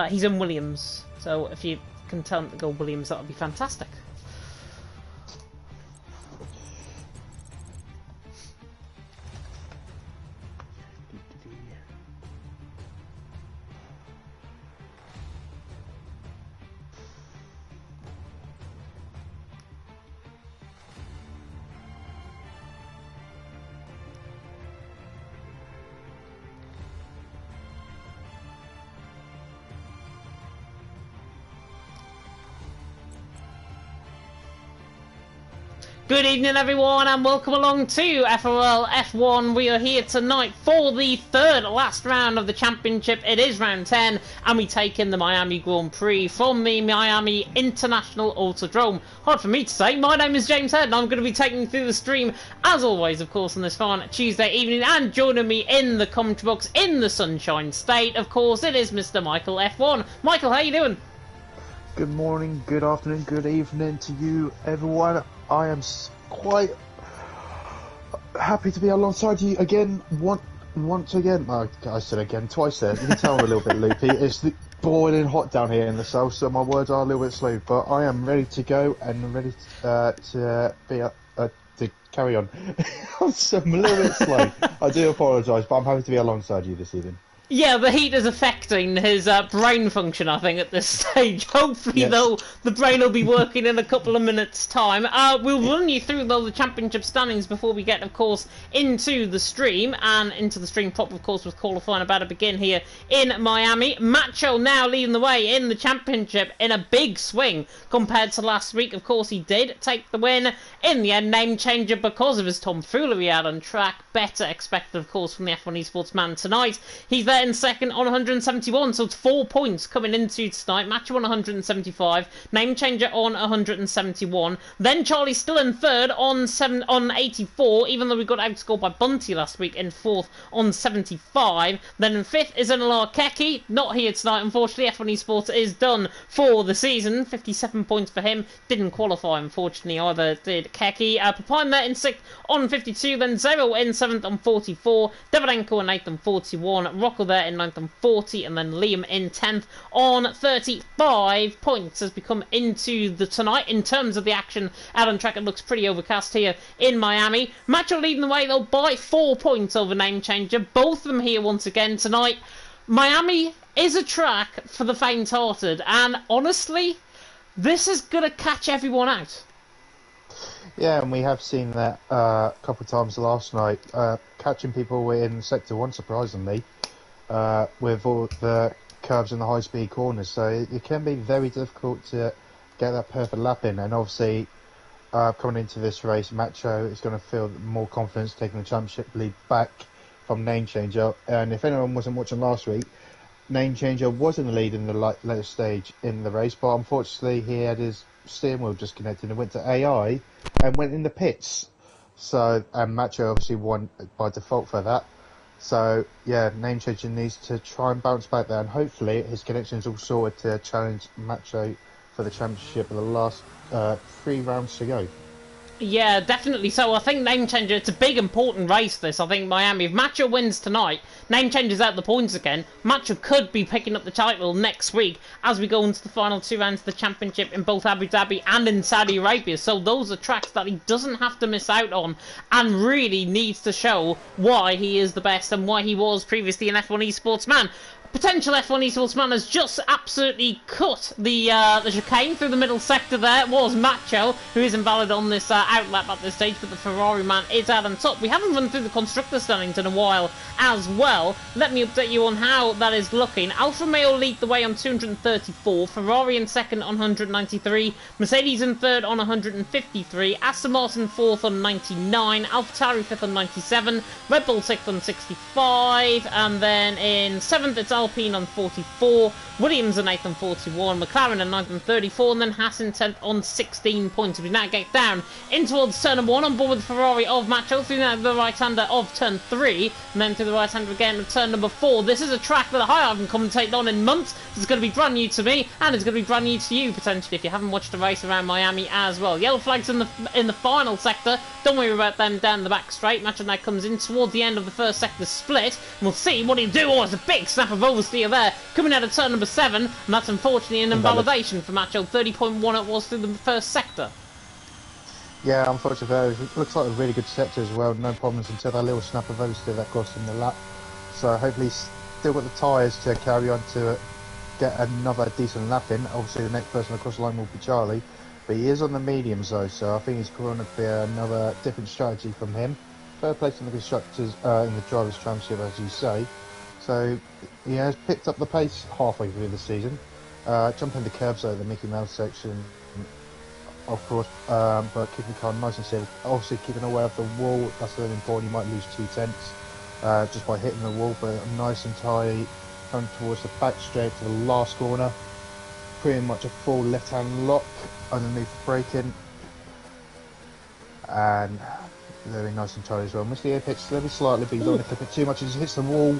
He's in Williams, so if you can tell him to go Williams, that would be fantastic. Good evening everyone and welcome along to FRL F1. We are here tonight for the third last round of the championship. It is round 10 and we take in the Miami Grand Prix from the Miami International Autodrome. Hard for me to say, my name is James Head and I'm going to be taking you through the stream as always, of course, on this fine Tuesday evening. And joining me in the commentary box in the Sunshine State, of course, it is Mr. Michael F1. Michael, how you doing? Good morning, good afternoon, good evening to you everyone. I am quite happy to be alongside you again, once again. Oh, I said again, twice there. You can tell I'm a little bit loopy. It's boiling hot down here in the south, so my words are a little bit slow. But I am ready to go and ready to carry on. I'm a little bit slow. I do apologise, but I'm happy to be alongside you this evening. Yeah, the heat is affecting his brain function, I think, at this stage. Hopefully, yes. Though, the brain will be working in a couple of minutes' time. We'll run you through, though, the championship standings before we get, of course, into the stream. And into the stream prop, of course, with qualifying about to begin here in Miami. Macho now leading the way in the championship in a big swing compared to last week. Of course, he did take the win. In the end, name changer because of his tomfoolery out on track. Better expected, of course, from the F1 Esports man tonight. He's there in second on 171, so it's 4 points coming into tonight. Macho on 175, name changer on 171. Then Charlie's still in third on 84, even though we got outscored by Bunty last week in fourth on 75. Then in fifth is Enolar Keki, not here tonight, unfortunately. F1 Esports is done for the season. 57 points for him. Didn't qualify, unfortunately, either did Keki. Papine there in sixth on 52, then Zero in seventh on 44, Davidenko in eighth on 41, Rocco there in 9th on 40, and then Liam in 10th on 35 points as we come into the tonight. In terms of the action out on track, it looks pretty overcast here in Miami. Macho leading the way though by 4 points over name changer. Both of them here once again tonight. Miami is a track for the faint-hearted, and honestly, this is going to catch everyone out. Yeah, and we have seen that a couple of times last night, catching people in Sector 1, surprisingly, with all the curves and the high-speed corners. So it can be very difficult to get that perfect lap in. And obviously, coming into this race, Macho is going to feel more confidence taking the championship lead back from Name Changer. And if anyone wasn't watching last week, Name Changer was in the lead in the later stage in the race, but unfortunately he had his steering wheel disconnected and went to AI and went in the pits. So, and Macho obviously won by default for that. So, yeah, Name Changer needs to try and bounce back there, and hopefully his connection's all sorted to challenge Macho for the championship in the last 3 rounds to go. Yeah, definitely. So I think Name Changer, it's a big important race this, I think, Miami. If Macho wins tonight, Name Changer's out the points again. Macho could be picking up the title next week as we go into the final 2 rounds of the championship in both Abu Dhabi and in Saudi Arabia. So those are tracks that he doesn't have to miss out on and really needs to show why he is the best and why he was previously an F1 Esports man. Potential F1 Esports man has just absolutely cut the chicane through the middle sector there. It was Macho, who is invalid on this outlap at this stage, but the Ferrari man is out on top. We haven't run through the constructor standings in a while as well. Let me update you on how that is looking. Alfa Romeo lead the way on 234, Ferrari in second on 193, Mercedes in third on 153, Aston Martin fourth on 99, AlphaTauri fifth on 97, Red Bull sixth on 65, and then in seventh it's Alpine on 44, Williams on 8th on 41, McLaren on 9th on 34, and then Haas in 10th on 16 points. We now get down in towards turn number 1 on board with the Ferrari of Macho, through the right-hander of turn 3, and then through the right-hander again of turn number 4. This is a track that I haven't commentated on in months. It's going to be brand new to me, and it's going to be brand new to you, potentially, if you haven't watched a race around Miami as well. Yellow flags in the final sector. Don't worry about them down the back straight. Macho now comes in towards the end of the first sector split, and we'll see what he'll do. Oh, it's a big snap of oversteer there, coming out of turn number 7, and that's unfortunately an invalidation for Macho. 30.1 it was through the first sector. Yeah, unfortunately, it looks like a really good sector as well. No problems until that little snap of oversteer that cost him the lap. So hopefully he's still got the tyres to carry on to get another decent lap in. Obviously the next person across the line will be Charlie, but he is on the mediums though, so I think it's going to be another different strategy from him. Third place in the constructors in the drivers' championship, as you say. So he has picked up the pace halfway through the season. Jumping the curbs over the Mickey Mouse section, of course, but keeping the car nice and safe. Obviously keeping away of the wall, that's really important. You might lose 2 tenths just by hitting the wall, but nice and tight. Coming towards the back straight to the last corner. Pretty much a full left-hand lock underneath the braking. And very nice and tight as well. Missed the apex ever slightly, but you don't want to clip it too much. As he hits the wall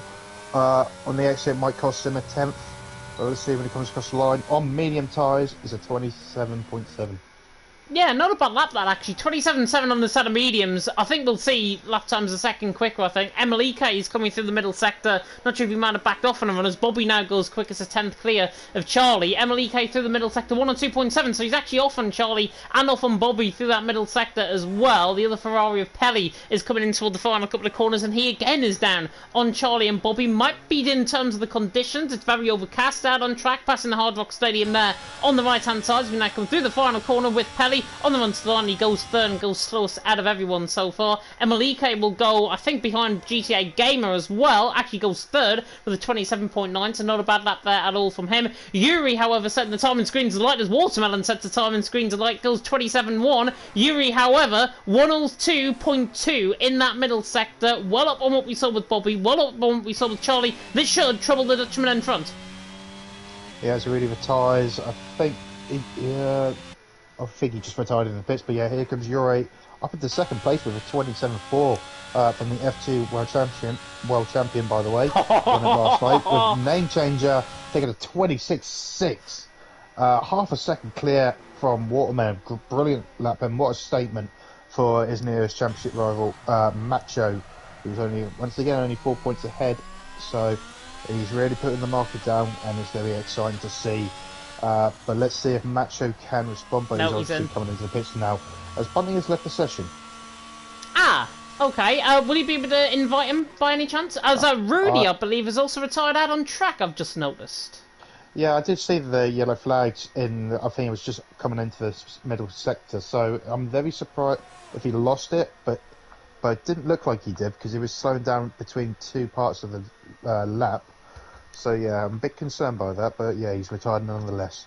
on the exit, might cost him a tenth. But let's see when he comes across the line. On medium tyres is a 27.7. Yeah, not a bad lap that actually. 27.7 on the set of mediums. I think we'll see lap times a second quicker, I think. Emelike is coming through the middle sector. Not sure if he might have backed off on him, as Bobby now goes quick as a 10th clear of Charlie. Emelike through the middle sector, 102.7, so he's actually off on Charlie and off on Bobby through that middle sector as well. The other Ferrari of Pelly is coming in toward the final couple of corners, and he again is down on Charlie and Bobby. Might be in terms of the conditions. It's very overcast out on track, passing the Hard Rock Stadium there on the right-hand side. As we now come through the final corner with Pelly on the run to the line. He goes third and goes slowest out of everyone so far. Emelike will go, I think, behind GTA Gamer as well. Actually goes third with a 27.9, so not a bad lap there at all from him. Yuri, however, setting the timing screens alight as Watermelon sets the timing screens alight, goes 27.1. Yuri, however, 102.2 in that middle sector. Well up on what we saw with Bobby, well up on what we saw with Charlie. This should trouble the Dutchman in front. Yeah, it's really the tyres. I think he just retired in the pits, but yeah, here comes Yuri up into second place with a 27.4 from the F2 world champion, by the way, won it last night, with name changer taking a 26.6, half a second clear from Waterman. Brilliant lap, and what a statement for his nearest championship rival, Macho, who's once again only 4 points ahead. So he's really putting the marker down, and it's going to be exciting to see. But let's see if Macho can respond, but he's obviously coming into the pits now, as Bunny has left the session. Ah, okay. Will you be able to invite him by any chance? As Rudy, I believe, has also retired out on track, I've just noticed. Yeah, I did see the yellow flags in, I think it was just coming into the middle sector, so I'm very surprised if he lost it, but it didn't look like he did, because he was slowing down between 2 parts of the lap. So yeah, I'm a bit concerned by that, but yeah, he's retired nonetheless.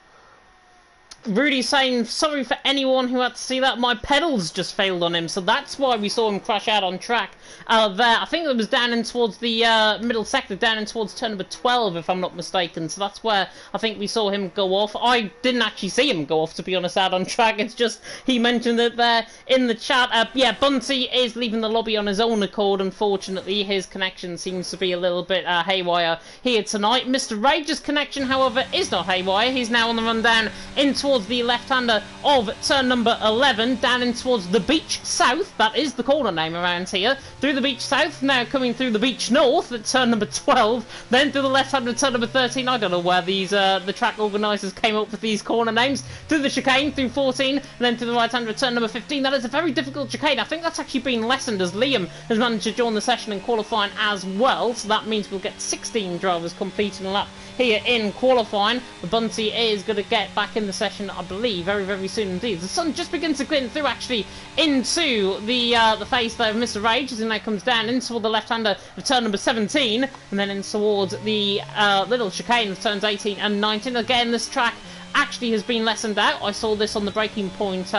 Rudy's saying, sorry for anyone who had to see that, my pedals just failed on him, so that's why we saw him crash out on track there. I think it was down in towards the middle sector, down in towards turn number 12, if I'm not mistaken, so that's where I think we saw him go off. I didn't actually see him go off, to be honest, out on track. It's just, he mentioned it there in the chat. Yeah, Bunty is leaving the lobby on his own accord, unfortunately. His connection seems to be a little bit haywire here tonight. Mr. Rage's connection, however, is not haywire. He's now on the run down in towards the left-hander of turn number 11, down in towards the Beach South. That is the corner name around here. Through the Beach South, now coming through the Beach North at turn number 12, then through the left-hander at turn number 13. I don't know where these the track organisers came up with these corner names. Through the chicane, through 14, and then through the right-hander at turn number 15. That is a very difficult chicane. I think that's actually been lessened as Liam has managed to join the session in qualifying as well. So that means we'll get 16 drivers completing a lap here in qualifying. The Bunty is going to get back in the session, I believe, very, very soon indeed. The sun just begins to glint through, actually, into the face there of Mr. Rage, as he now comes down into the left-hander of turn number 17, and then in towards the little chicane of turns 18 and 19. Again, this track actually has been lessened out. I saw this on the Breaking Point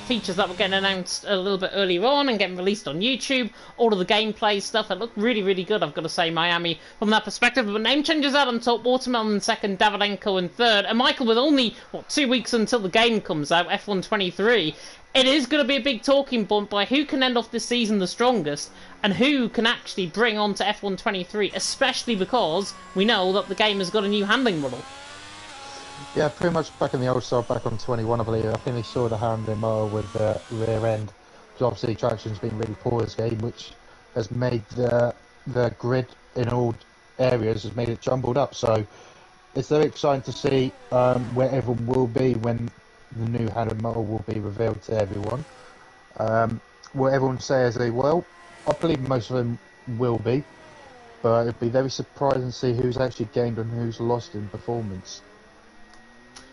features that were getting announced a little bit earlier on and getting released on YouTube. All of the gameplay stuff, it looked really, really good, I've got to say, Miami, from that perspective. But name changes out on top, Watermelon in second, Davidenko in third, and Michael, with only, 2 weeks until the game comes out, F1 23, it is going to be a big talking point by who can end off this season the strongest, and who can actually bring on to F1 23, especially because we know that the game has got a new handling model. Yeah, pretty much back in the old style, back on 21, I believe. I think they saw the handling model with the rear end. So obviously traction's been really poor this game, which has made the grid in all areas has made it jumbled up. So it's very exciting to see where everyone will be when the new handed model will be revealed to everyone. Will everyone say as they will? I believe most of them will be, but it'd be very surprising to see who's actually gained and who's lost in performance.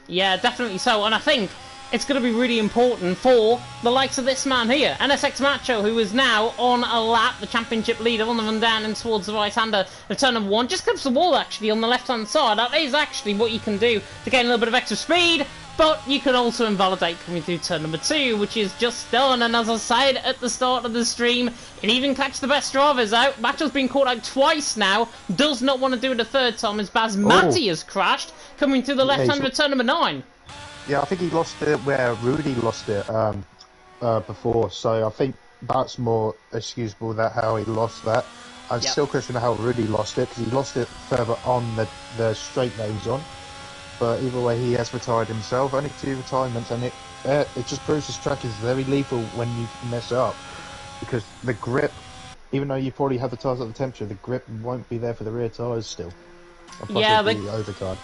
Yeah, definitely so, and I think it's going to be really important for the likes of this man here, NSX Macho, who is now on a lap, the championship leader, on the run down and towards the right-hander of turn number 1. Just clips the wall, actually, on the left-hand side. That is actually what you can do to gain a little bit of extra speed, but you can also invalidate coming through turn number 2, which is just done. And as I said at the start of the stream, it even catch the best drivers out. Macho's been caught out twice now, does not want to do it a third time as Basmati has crashed, coming through the left-hander of turn number 9. Yeah, I think he lost it where Rudy lost it before, so I think that's more excusable that how he lost that. I'm still questioning how Rudy lost it, because he lost it further on the straight that he's on. But either way, he has retired himself. Only 2 retirements, and it just proves this track is very lethal when you mess up, because the grip, even though you probably have the tyres at the temperature, the grip won't be there for the rear tyres still. And plus Yeah, it'll be overcard.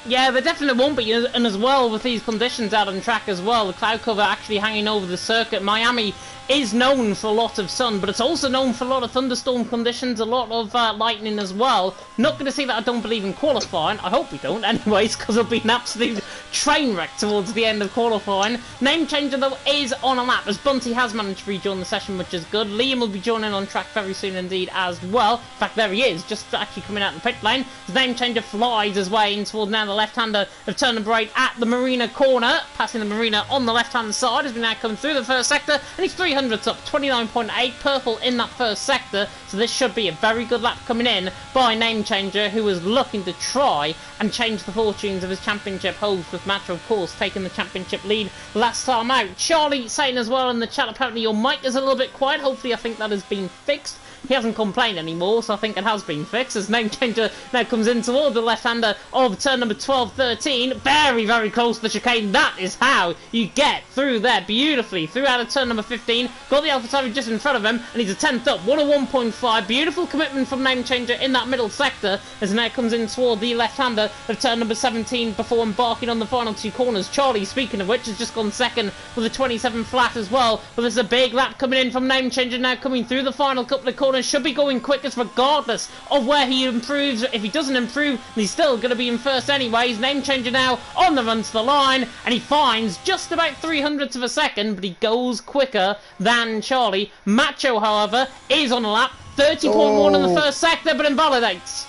Yeah, there definitely won't be, and as well with these conditions out on track as well, the cloud cover actually hanging over the circuit. Miami is known for a lot of sun, but it's also known for a lot of thunderstorm conditions, a lot of lightning as well. Not going to say that I don't believe in qualifying. I hope we don't, anyways, because it'll be an absolute train wreck towards the end of qualifying. Name changer, though, is on a lap, as Bunty has managed to rejoin the session, which is good. Liam will be joining on track very soon indeed as well. In fact, there he is, just actually coming out in the pit lane. His name changer flies his way in towards now the left-hander of turn number 8 at the Marina corner, passing the Marina on the left-hand side as we now come through the first sector, and he's 300s up, 29.8 purple in that first sector, so this should be a very good lap coming in by Name Changer, who was looking to try and change the fortunes of his championship hopes, with Macho, of course, taking the championship lead last time out. Charlie saying as well in the chat, apparently your mic is a little bit quiet. Hopefully I think that has been fixed. He hasn't complained anymore, so I think it has been fixed, as Name Changer now comes in toward the left-hander of turn number 12-13. Very, very close to the chicane. That is how you get through there beautifully. Through out of turn number 15. Got the AlphaTauri just in front of him, and he's a 10th up. 101.5. Beautiful commitment from Name Changer in that middle sector, as now comes in toward the left-hander of turn number 17 before embarking on the final 2 corners. Charlie, speaking of which, has just gone second with a 27 flat as well. But there's a big lap coming in from Name Changer now coming through the final couple of corners. Should be going quickest regardless of where he improves. If he doesn't improve, he's still going to be in first anyways. Name Changer now on the run to the line, and he finds just about 300ths of a second, but he goes quicker than Charlie. Macho, however, is on a lap, 30.1 in the first sector, but invalidates.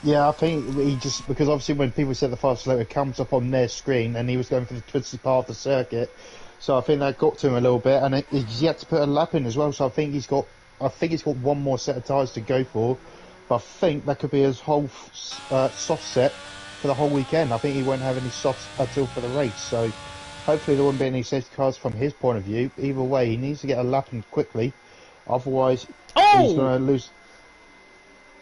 Yeah, I think he just, because obviously when people set the fast lap, it comes up on their screen, and he was going for the twisty part of the circuit, so I think that got to him a little bit, and he's yet to put a lap in as well, so I think he's got one more set of tyres to go for, but I think that could be his whole soft set for the whole weekend. I think he won't have any softs until for the race, so hopefully there won't be any safety cars from his point of view. Either way, he needs to get a lap in quickly, otherwise he's going to lose.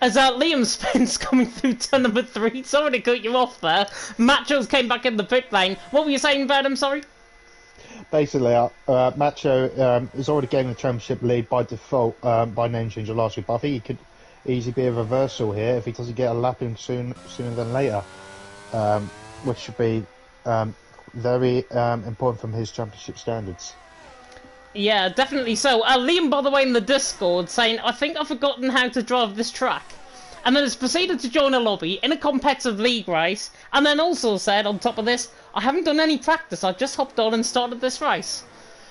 As Liam Spence coming through turn number 3, sorry to cut you off there. Machos came back in the pit lane. What were you saying about him, sorry? Basically, Macho is already gaining the championship lead by default by Name Changer last week, but I think he could easily be a reversal here if he doesn't get a lap in sooner than later, which should be very important from his championship standards. Yeah, definitely so. Liam, by the way, in the Discord saying, I think I've forgotten how to drive this track. And then has proceeded to join a lobby in a competitive league race, and then also said, on top of this, I haven't done any practice, I just hopped on and started this race.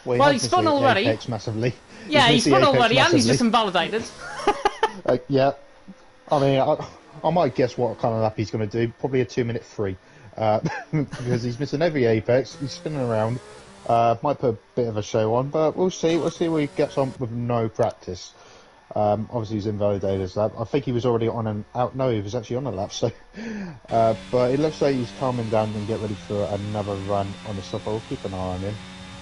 Well, he's spun already. Apex massively. Yeah, he's spun already, and he's just invalidated. Yeah, I mean, I might guess what kind of lap he's going to do. Probably a 2-minute free, because he's missing every apex. He's spinning around. Might put a bit of a show on, but we'll see. We'll see where he gets on with no practice. Obviously he's invalidated his lap. I think he was already on an out. No, he was actually on a lap. So, but it looks like he's calming down and get ready for another run on the stuff. I'll keep an eye on him.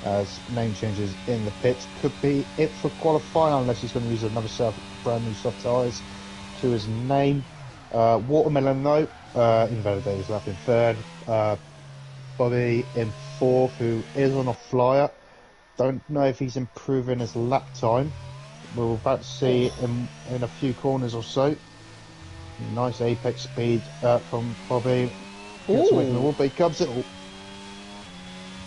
As name changes in the pits, could be it for qualifying unless he's going to use another set of brand new soft tyres to his name. Watermelon though, invalidated his lap in third. Bobby in fourth, who is on a flyer. Don't know if he's improving his lap time. We're about to see him in a few corners or so. Nice apex speed from Bobby. Gets away from the wall, but he cubs it all.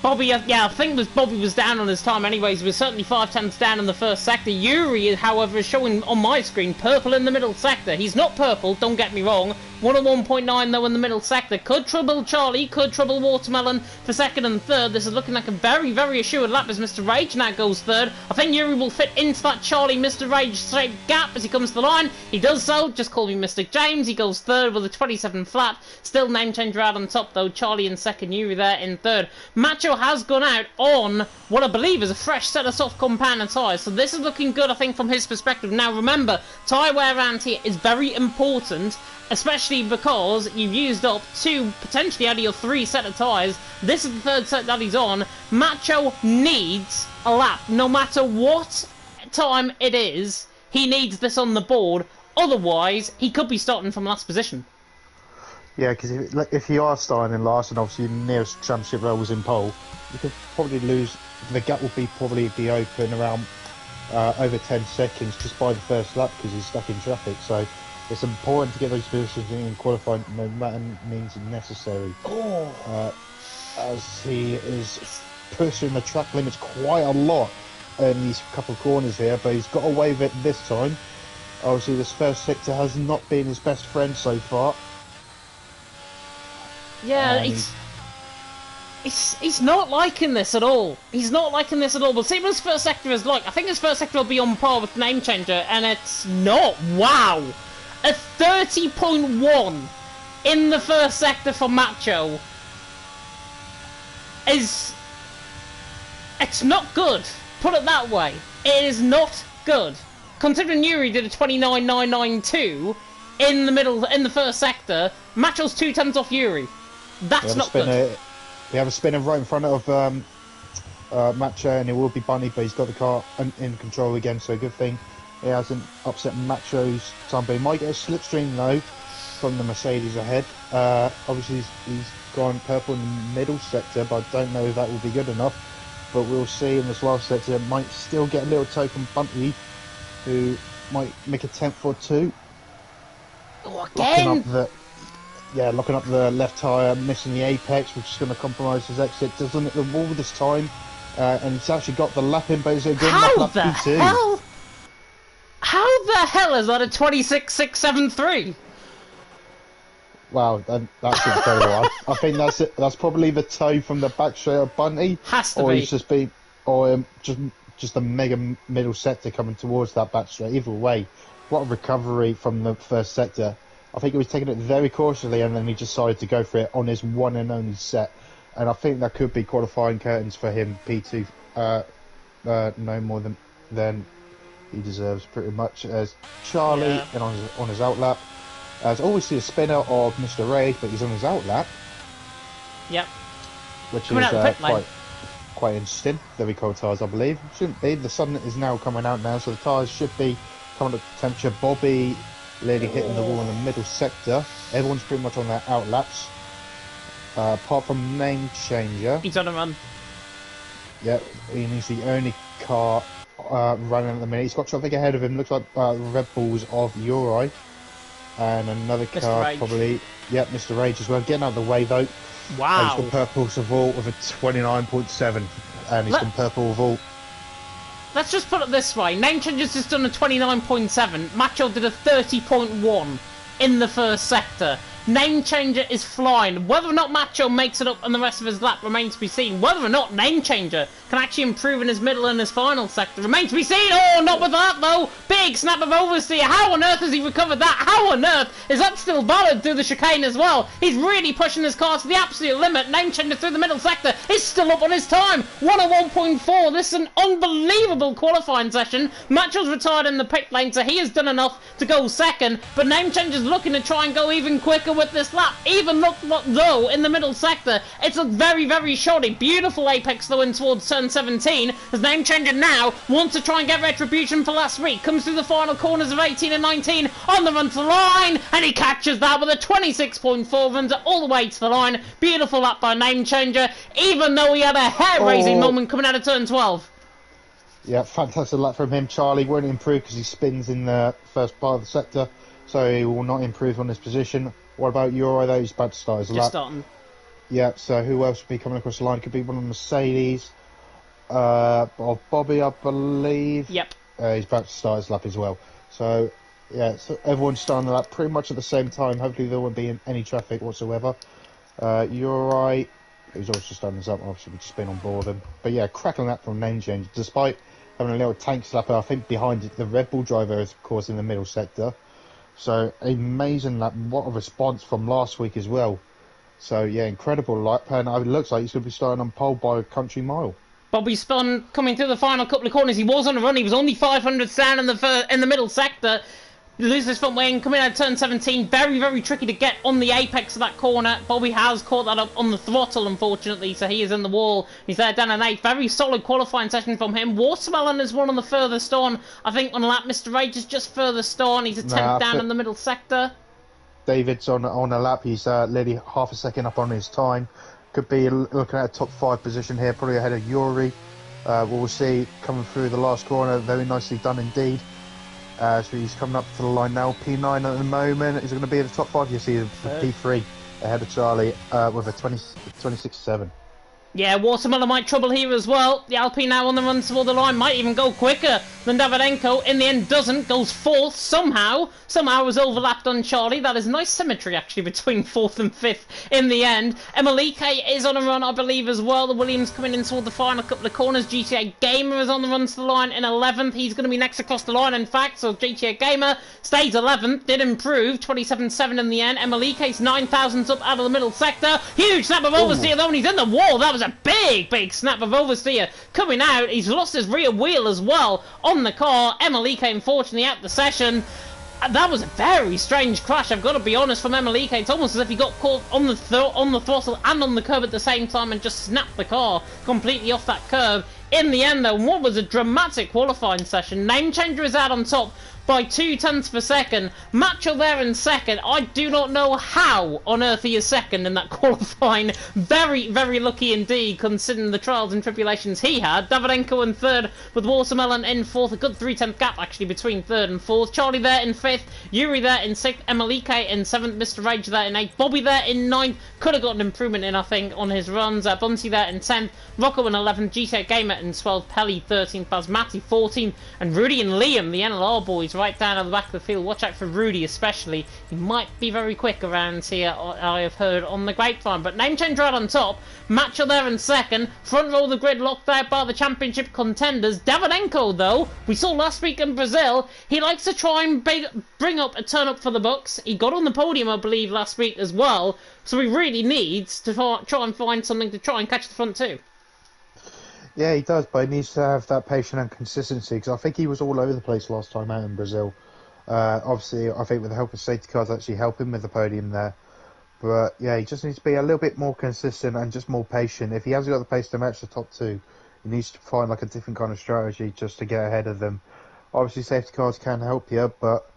Bobby, yeah, I think Bobby was down on his time anyways. He was certainly 5 tenths down in the first sector. Yuri, however, is showing on my screen purple in the middle sector. He's not purple, don't get me wrong. 101.9 though in the middle sector. Could trouble Charlie, could trouble Watermelon for second and third. This is looking like a very, very assured lap as Mr. Rage now goes third. I think Yuri will fit into that Charlie Mr. Rage straight gap as he comes to the line. He does so, just call me Mr. James. He goes third with a 27 flat. Still name changer out on top though. Charlie in second, Yuri there in third. Macho has gone out on what I believe is a fresh set of soft compound tyres, so this is looking good I think from his perspective. Now remember, tyre wear around here is very important, especially because you've used up 2 potentially out of your 3 set of tyres. This is the 3rd set that he's on. Macho needs a lap, no matter what time it is, he needs this on the board, otherwise he could be starting from last position. Yeah, because if you are starting in last and obviously your nearest championship row was in pole, you could probably lose. The gap will probably be open around over 10 seconds just by the first lap because he's stuck in traffic. So it's important to get those positions in qualifying no matter means necessary. As he is pushing the track limits quite a lot in these couple of corners here, but he's got away with it this time. Obviously, this first sector has not been his best friend so far. Yeah, he's not liking this at all. He's not liking this at all. But see what his first sector is like. I think his first sector will be on par with Name Changer, and it's not. Wow! A 30.1 in the first sector for Macho is... It's not good. Put it that way. It is not good. Considering Yuri did a 29.992 in the middle, in the first sector, Macho's 2 tenths off Yuri. That's not good. We have a spinner right in front of Macho, and it will be Bunny, but he's got the car in control again, so good thing he hasn't upset Macho's time. But he might get a slipstream though from the Mercedes ahead. Obviously he's gone purple in the middle sector, but I don't know if that will be good enough. But we'll see in this last sector. Might still get a little toe from Bunty, who might make a 10th or 2. Oh, again! Locking up the left tyre, missing the apex, which is going to compromise his exit. Doesn't hit the wall this time, and he's actually got the lap in, but he's a good lap P2. How the hell is that a 26.673? Wow, that's incredible. I think that's probably the toe from the back straight of Bunty. Has to or be. He's just a mega middle sector coming towards that back straight. Either way, what a recovery from the first sector. I think he was taking it very cautiously, and then he decided to go for it on his one and only set. And I think that could be qualifying curtains for him, P2, no more than he deserves, pretty much. As Charlie, and on his outlap, as always see a spinner of Mr. Ray, but he's on his outlap. Yep. Which is quite interesting. Very cold tyres, I believe. Shouldn't be. The sun is now coming out now, so the tyres should be coming up to temperature. Bobby literally hitting the wall in the middle sector. Everyone's pretty much on their outlaps, apart from Name Changer. He's on a run. Yep, he's the only car running at the minute. He's got traffic ahead of him. Looks like Red Bulls of Uri, and another car probably. Yep, Mr. Rage as well. Getting out of the way though. Wow. He's got purple Savolt with a 29.7, and he's got purple Vault. Let's just put it this way. Name Changer's just done a 29.7. Macho did a 30.1 in the first sector. Name Changer is flying. Whether or not Macho makes it up on the rest of his lap remains to be seen. Whether or not Name Changer can actually improve in his middle and his final sector remains to be seen. Oh, not with that though. Big snap of oversteer. How on earth has he recovered that? How on earth is that still valid through the chicane as well? He's really pushing his car to the absolute limit. Name Changer through the middle sector is still up on his time. 101.4. This is an unbelievable qualifying session. Macho's retired in the pit lane, so he has done enough to go second. But Name Changer's looking to try and go even quicker with this lap. Even look though in the middle sector, it's looked very, very shoddy. Beautiful apex though in towards turn 17. As Name Changer now wants to try and get retribution for last week. Comes through the final corners of 18 and 19 on the run to the line, and he catches that with a 26.4, runs it all the way to the line. Beautiful lap by Name Changer, even though he had a hair-raising moment coming out of turn 12. Yeah, fantastic lap from him. Charlie won't improve because he spins in the first part of the sector. so he will not improve on his position. What about Uri, though? He's about to start his lap. Just starting. Yeah, so who else would be coming across the line? Could be one of the Mercedes, of Bobby, I believe. Yep. He's about to start his lap as well. So, yeah, so everyone's starting the lap pretty much at the same time. Hopefully there won't be any traffic whatsoever. Uri, who's also starting his lap, obviously we've just been on board him. But yeah, cracking lap from name change, despite having a little tank slapper, I think behind it, the Red Bull driver is, of course, in the middle sector. So, amazing lap. What a response from last week as well. So, yeah, incredible lap. And it looks like he's going to be starting on pole by a country mile. Bobby Spun coming through the final couple of corners. He was on a run. He was only 500 down in the middle sector. Loses his front wing, coming out of turn 17. Very, very tricky to get on the apex of that corner. Bobby has caught that up on the throttle, unfortunately, so he is in the wall. He's there down an 8th. Very solid qualifying session from him. Watermelon is one on the furthest on. I think on lap, Mr. Rage is just furthest on. He's a 10th down in the middle sector. David's on a lap. He's nearly half a second up on his time. Could be looking at a top 5 position here, probably ahead of Yuri. We'll see coming through the last corner. Very nicely done indeed. So he's coming up to the line now. P9 at the moment. Is it going to be in the top 5? You see the P3 ahead of Charlie with a 26.7. Yeah, Watermelon might trouble here as well. The Alpine now on the run toward the line, might even go quicker than Davydenko. In the end, doesn't. Goes 4th somehow. Somehow was overlapped on Charlie. That is nice symmetry, actually, between 4th and 5th in the end. Emelike is on a run, I believe, as well. The Williams coming in toward the final couple of corners. GTA Gamer is on the run to the line in 11th. He's going to be next across the line, in fact. So GTA Gamer stays 11th. Did improve. 27.7 in the end. Emelike's 9 thousandths up out of the middle sector. Huge snap of oversteer, though, and he's in the wall. That was a big snap of oversteer coming out. He's lost his rear wheel as well on the car. Emelike, unfortunately, out the session. That was a very strange crash, I've got to be honest, from Emelike. It's almost as if he got caught on the throttle and on the curb at the same time and just snapped the car completely off that curb. In the end, though, what was a dramatic qualifying session. Name Changer is out on top by 0.2 per second. Macho there in second. I do not know how on earth he is second in that qualifying. Very, very lucky indeed, considering the trials and tribulations he had. Davydenko in third, with Watermelon in fourth. A good 0.3 gap, actually, between third and fourth. Charlie there in fifth. Yuri there in sixth. Emelike in seventh. Mr. Rage there in eighth. Bobby there in ninth. Could have got an improvement in, I think, on his runs. Bunty there in 10th. Rocco in 11th. GTA Gamer in 12th. Pelly 13th. Basmati 14th. And Rudy and Liam, the NLR boys, right down at the back of the field. Watch out for Rudy especially. He might be very quick around here, I have heard on the grapevine. But Name Changer out on top. Matcher there in second. Front row of the grid locked out by the championship contenders. Davydenko, though, we saw last week in Brazil, he likes to try and bring up a turn up for the books. He got on the podium, I believe, last week as well. So he really needs to try and find something to try and catch the front two. Yeah, he does, but he needs to have that patience and consistency, because I think he was all over the place last time out in Brazil. Obviously, I think with the help of safety cars actually help him with the podium there. But yeah, he just needs to be a little bit more consistent and just more patient. If he hasn't got the pace to match the top two, he needs to find like a different kind of strategy just to get ahead of them. Obviously, safety cars can help you, but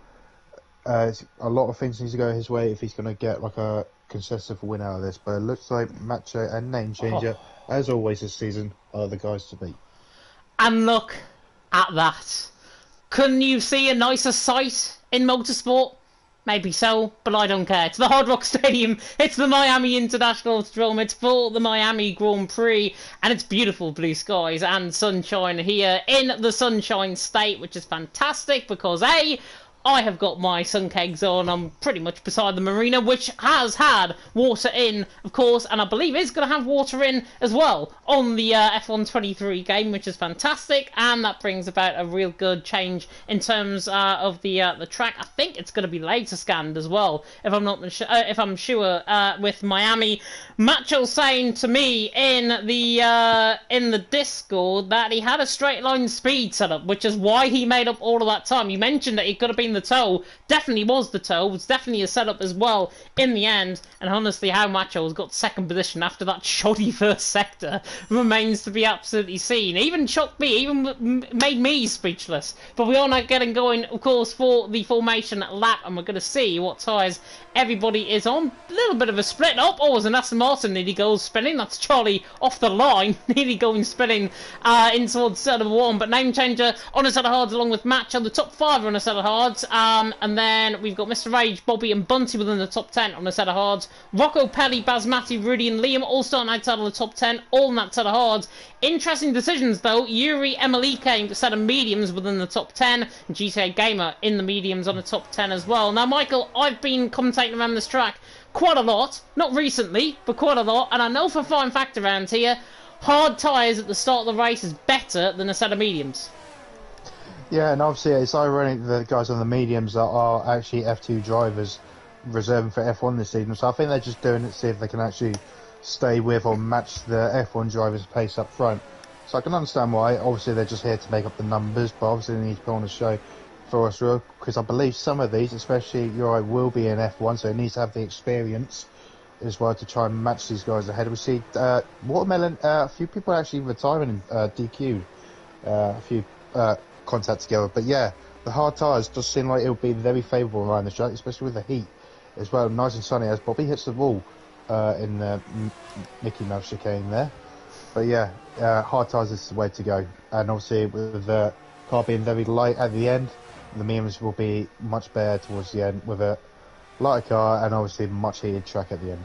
a lot of things need to go his way if he's going to get like a consistent win out of this. But it looks like Macho and Name Changer, as always this season, are the guys to beat. And look at that. Couldn't you see a nicer sight in motorsport? Maybe so, but I don't care. It's the Hard Rock Stadium, it's the Miami International Autodrome, it's for the Miami Grand Prix, and it's beautiful blue skies and sunshine here in the Sunshine State, which is fantastic because A, I have got my sun kegs on. I'm pretty much beside the marina, which has had water in, of course, and I believe is going to have water in as well on the F1 23 game, which is fantastic, and that brings about a real good change in terms of the track. I think it's going to be laser scanned as well, if I'm sure, with Miami. Macho saying to me in the Discord that he had a straight line speed setup, which is why he made up all of that time. You mentioned that it could have been the toe. Definitely was the toe. It was definitely a setup as well in the end. And honestly, how Macho has got second position after that shoddy first sector remains to be absolutely seen. Even shocked me, even made me speechless. But we are now getting going, of course, for the formation lap, and we're going to see what tyres everybody is on. A little bit of a split up. Oh, it was an Aston Martin nearly goes spinning. That's Charlie off the line, nearly going spinning in towards set of one. But Name Changer on a set of hards along with Match on the top five on a set of hards. And then we've got Mr. Rage, Bobby and Bunty within the top 10 on a set of hards. Rocco, Pelly, Basmati, Rudy and Liam all starting outside of the top 10, all in that set of hards. Interesting decisions though. Yuri, Emily came set of mediums within the top 10. And GTA Gamer in the mediums on the top 10 as well. Now, Michael, I've been commentating around this track quite a lot. Not recently, but quite a lot. And I know for a fine fact around here, hard tyres at the start of the race is better than a set of mediums. Yeah, and obviously it's ironic the guys on the mediums that are actually F2 drivers reserving for F1 this season. So I think they're just doing it to see if they can actually stay with or match the F1 drivers' pace up front. So I can understand why. Obviously they're just here to make up the numbers, but obviously they need to put on a show for us, because I believe some of these, especially Uri, will be in F1, so it needs to have the experience as well to try and match these guys ahead. We see Watermelon, a few people actually retiring in DQ, a few contact together. But yeah, the hard tyres just seem like it'll be very favourable around the track, especially with the heat as well. Nice and sunny as Bobby hits the wall in the Mickey Mouse chicane there. But yeah, hard tyres is the way to go. And obviously with the car being very light at the end, the mediums will be much better towards the end with a lighter car and obviously much heated track at the end.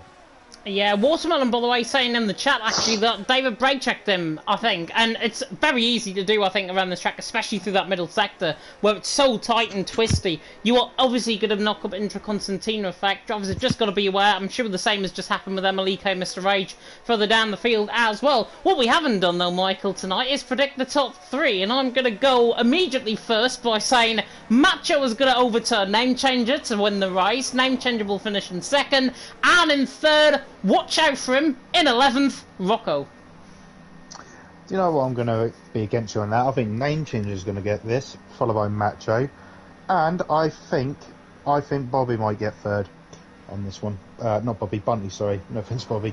Yeah, Watermelon, by the way, saying in the chat, actually, that David brake checked him, I think. And it's very easy to do, I think, around this track, especially through that middle sector, where it's so tight and twisty. You are obviously going to knock up intra-Constantino effect. Drivers have just got to be aware. I'm sure the same has just happened with Emily K, Mr. Rage, further down the field as well. What we haven't done, though, Michael, tonight, is predict the top three. And I'm going to go immediately first by saying Macho is going to overturn Name Changer to win the race. Name Changer will finish in second. And in third, watch out for him. In 11th, Rocco. Do you know what, I'm going to be against you on that? I think Name Changer is going to get this, followed by Macho. And I think Bobby might get third on this one. Not Bobby, Bunty, sorry. No offence, Bobby.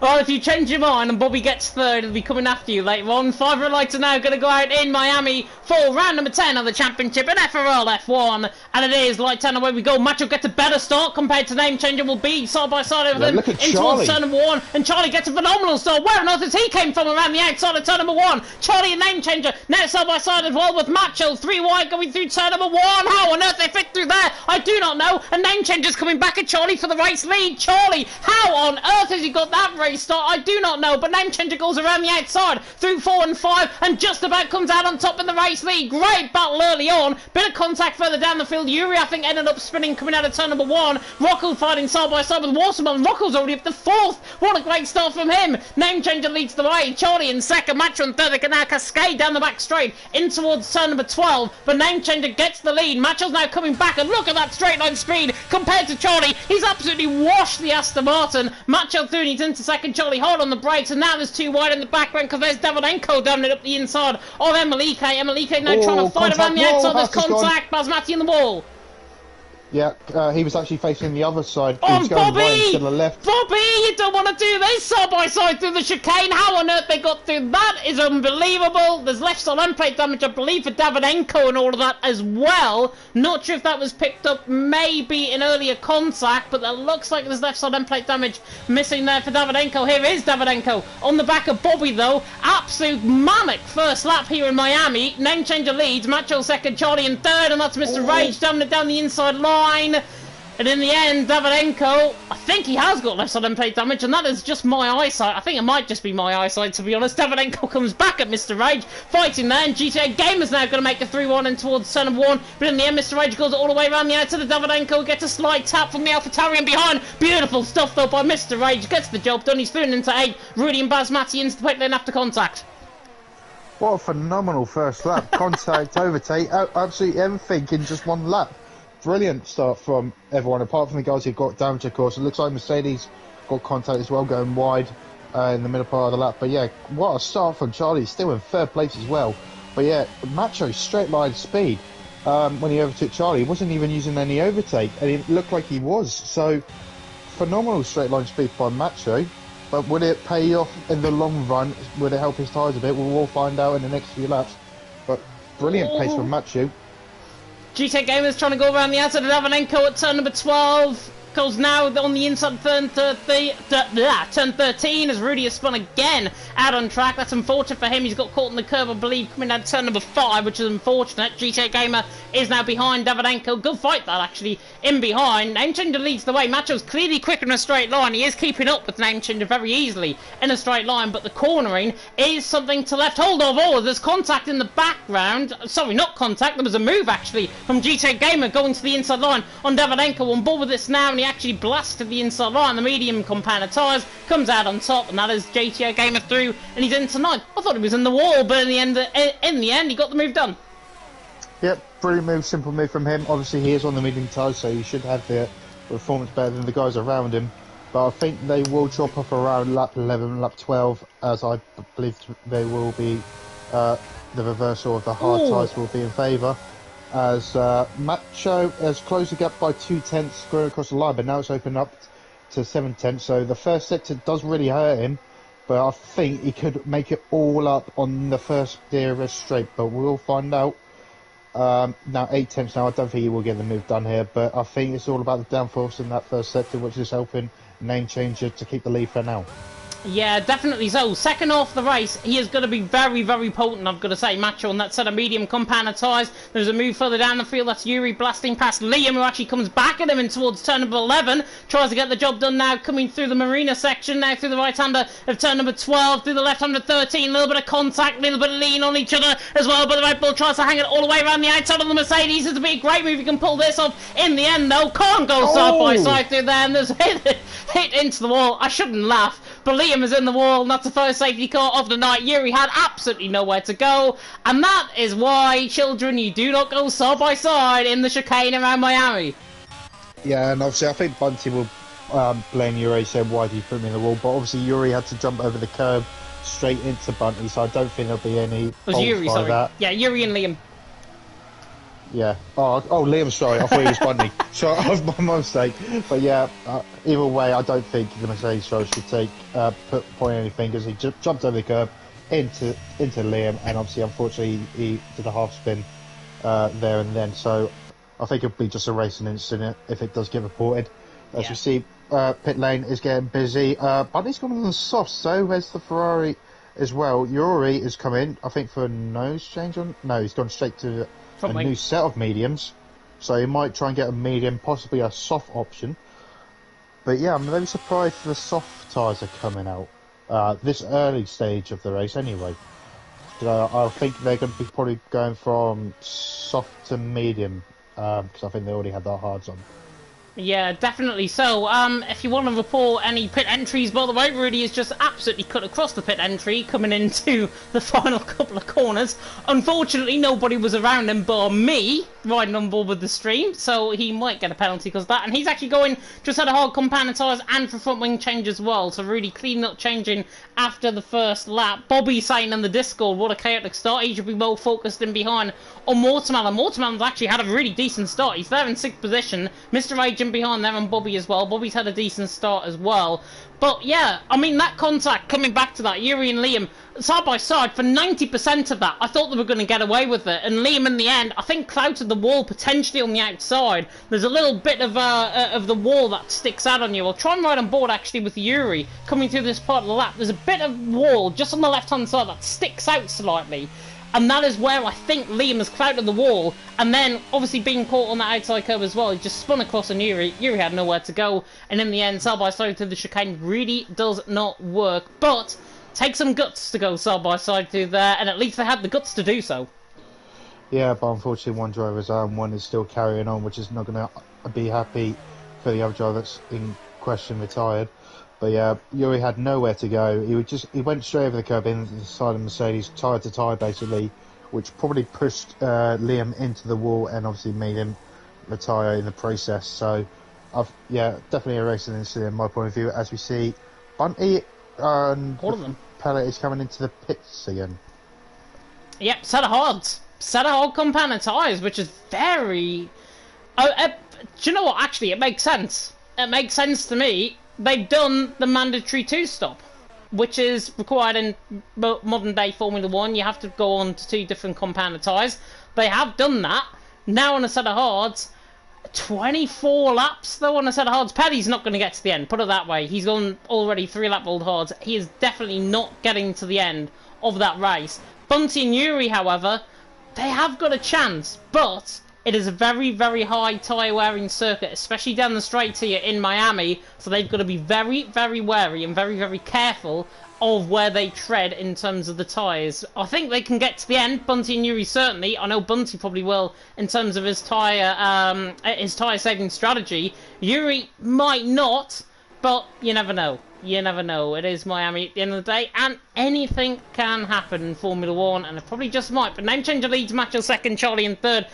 Well, if you change your mind and Bobby gets third, he'll be coming after you later on. 5 red lights are now going to go out in Miami for round number 10 of the championship in FRL F1. And it is light 10 away we go. Macho gets a better start compared to Name Changer. Will be side by side with him in towards turn number 1. And Charlie gets a phenomenal start. Where on earth has he came from around the outside of turn number 1? Charlie and Name Changer now side by side as well with Macho. 3 wide going through turn number 1. How on earth they fit through there? I do not know. And Name Changer's coming back at Charlie for the race lead. Charlie, how on earth has he got that race start? I do not know, but Name Changer goes around the outside through 4 and 5 and just about comes out on top in the race lead. Great battle early on, bit of contact further down the field. Yuri, I think, ended up spinning coming out of turn number 1. Rocco fighting side by side with Watermelon. Rocco's already up to 4th. What a great start from him. Name Changer leads the way. Charlie in second, Macho in third. They can now cascade down the back straight in towards turn number 12, but Name Changer gets the lead. Macho's now coming back, and look at that straight line speed compared to Charlie. He's absolutely washed the Aston Martin. Macho through, and he's into second. Charlie hard on the brakes, and now there's 2 wide in the background because there's Davidenko down it up the inside of Emily K. Emily K now trying to fight around the outside. There's contact. Basmati in the wall. Yeah, he was actually facing the other side. He Oh, was going Bobby! right instead of left. Bobby, you don't want to do this side by side through the chicane. How on earth they got through that is unbelievable. There's left side unplate damage, I believe, for Davidenko and all of that as well. Not sure if that was picked up maybe in earlier contact, but that looks like there's left side unplate damage missing there for Davidenko. Here is Davidenko on the back of Bobby, though. Absolute manic first lap here in Miami. Name Changer leads. Macho second, Charlie in third, and that's Mr. Rage down the inside line. And in the end, Davidenko, I think he has got left side unplate damage, and that is just my eyesight. I think it might just be my eyesight, to be honest. Davidenko comes back at Mr. Rage, fighting there, and GTA Gamer's now going to make a 3-1 in towards turn number 1. But in the end, Mr. Rage goes all the way around the outside of Davidenko, gets a slide tap from the AlphaTauri behind. Beautiful stuff, though, by Mr. Rage. Gets the job done. He's through into 8. Rudy and Basmati into the pit lane after contact. What a phenomenal first lap. Contact, overtake, absolutely everything in just one lap. Brilliant start from everyone, apart from the guys who got damage, of course. It looks like Mercedes got contact as well, going wide in the middle part of the lap. But yeah, what a start from Charlie, still in third place as well. But yeah, Macho straight line speed. When he overtook Charlie, he wasn't even using any overtake, and it looked like he was. So, phenomenal straight line speed by Macho. But would it pay off in the long run? Would it help his tyres a bit? We'll all find out in the next few laps. But brilliant pace from Macho. GTA Gamers trying to go around the outside of Davidenko at turn number 12. goes now on the inside turn 13 as Rudy has spun again out on track. That's unfortunate for him. He's got caught in the curb, I believe, coming down turn number 5, which is unfortunate. GTA Gamer is now behind Davidenko. Good fight that, actually, in behind. Name Changer leads the way. Macho's clearly quicker in a straight line. He is keeping up with Name Changer very easily in a straight line, but the cornering is something to left hold of. Oh, there's contact in the background. Sorry, not contact. There was a move, actually, from GTA Gamer going to the inside line on Davidenko. On board with this now, and he actually blasted the inside line. The medium compound of tyres comes out on top, and that is GTA Gamer through, and he's into 9th. I thought he was in the wall, but in the end, he got the move done. Yep, brilliant move, simple move from him. Obviously, he is on the medium tyres, so he should have the performance better than the guys around him. But I think they will drop off around lap 11, lap 12, as I believe they will be, the reversal of the hard tyres will be in favour. As Macho has closed the gap by 2/10 going across the line, but now it's opened up to 7/10. So the first sector does really hurt him, but I think he could make it all up on the first DRS straight. But we'll find out. Now 8/10 now. I don't think he will get the move done here, but I think it's all about the downforce in that first sector, which is helping Name Changer to keep the lead for now. Yeah, definitely so. Second off the race, he is going to be very, very potent, I've got to say. Macho on that set of medium compound of tyres. There's a move further down the field. That's Yuri blasting past Liam, who actually comes back at him and towards turn number 11. Tries to get the job done now, coming through the Marina section, now through the right-hander of turn number 12, through the left-hander 13. A little bit of contact, a little bit of lean on each other as well, but the Red Bull tries to hang it all the way around the outside of the Mercedes. It's a big, great move. You can pull this off in the end, though. Can't go side by side through there, and there's hit into the wall. I shouldn't laugh, but Liam is in the wall. That's the first safety car of the night. Yuri had absolutely nowhere to go, and that is why, children, you do not go side by side in the chicane around Miami. Yeah, and obviously I think Bunty will blame Yuri, saying, why do you put me in the wall? But obviously Yuri had to jump over the curb straight into Bunty, so I don't think there'll be any It was Yuri, sorry. that. Yeah, Yuri and Liam. Yeah. Oh, Liam, sorry. I thought he was Bunty. Sorry, my mistake. But yeah, either way, I don't think the Mercedes driver should point any fingers. He jumped over the curb into Liam, and obviously, unfortunately, he did a half spin there and then. So I think it'll be just a racing incident if it does get reported. As you see, pit lane is getting busy. Bunty's coming on the soft, so where's the Ferrari as well? Yuri is coming, I think, for a nose change on. No, he's gone straight to a new set of mediums, so he might try and get a medium, possibly a soft option. But yeah, I'm very surprised the soft tyres are coming out this early stage of the race anyway. I think they're going to be probably going from soft to medium, because I think they already had their hards on. Yeah, definitely so. If you want to report any pit entries, by the way, Rudy has just absolutely cut across the pit entry, coming into the final couple of corners. Unfortunately, nobody was around him but me, riding on board with the stream, so he might get a penalty because of that. And he's actually going just had a hard compound of tyres and for front wing change as well, so Rudy clean up changing after the first lap. Bobby saying in the Discord, what a chaotic start. He should be well focused in behind on Mortimer. Mortimer's actually had a really decent start. He's there in 6th position. Mr. Agent behind there and Bobby as well. Bobby's had a decent start as well. But yeah, I mean, that contact, coming back to that, Yuri and Liam, side by side, for 90% of that, I thought they were going to get away with it. And Liam, in the end, I think clouted the wall potentially on the outside. There's a little bit of the wall that sticks out on you. I'll try and ride on board, actually, with Yuri coming through this part of the lap. There's a bit of wall just on the left-hand side that sticks out slightly. And that is where I think Liam has clouted the wall, and then obviously being caught on that outside curve as well. He just spun across on Yuri. Yuri had nowhere to go, and in the end, side by side through the chicane really does not work. But take some guts to go side by side through there, and at least they had the guts to do so. Yeah, but unfortunately, one driver's arm, one is still carrying on, which is not going to be happy for the other driver that's in question retired. But yeah, Yuri had nowhere to go. He went straight over the curb into the side of Mercedes, tyre to tyre basically, which probably pushed Liam into the wall and obviously made him retire in the process. So, yeah, definitely a racing incident in my point of view. As we see, Bunty and Pellet is coming into the pits again. Yep, set of hard compound of tyres, which is very. Do you know what? Actually, it makes sense. It makes sense to me. They've done the mandatory 2-stop, which is required in modern day Formula 1. You have to go on to 2 different compound of tyres. They have done that. Now on a set of hards, 24 laps though on a set of hards. Petty's not going to get to the end, put it that way. He's gone already 3-lap old hards. He is definitely not getting to the end of that race. Bunty and Yuri, however, they have got a chance, but it is a very, very high tyre wearing circuit, especially down the straight here in Miami, so they've got to be very, very wary and very, very careful of where they tread in terms of the tyres. I think they can get to the end, Bunty and Yuri certainly. I know Bunty probably will in terms of his tyre saving strategy. Yuri might not, but you never know. You never know. It is Miami at the end of the day, and anything can happen in Formula 1, and it probably just might. But Name Changer leads Macho second, Charlie in third,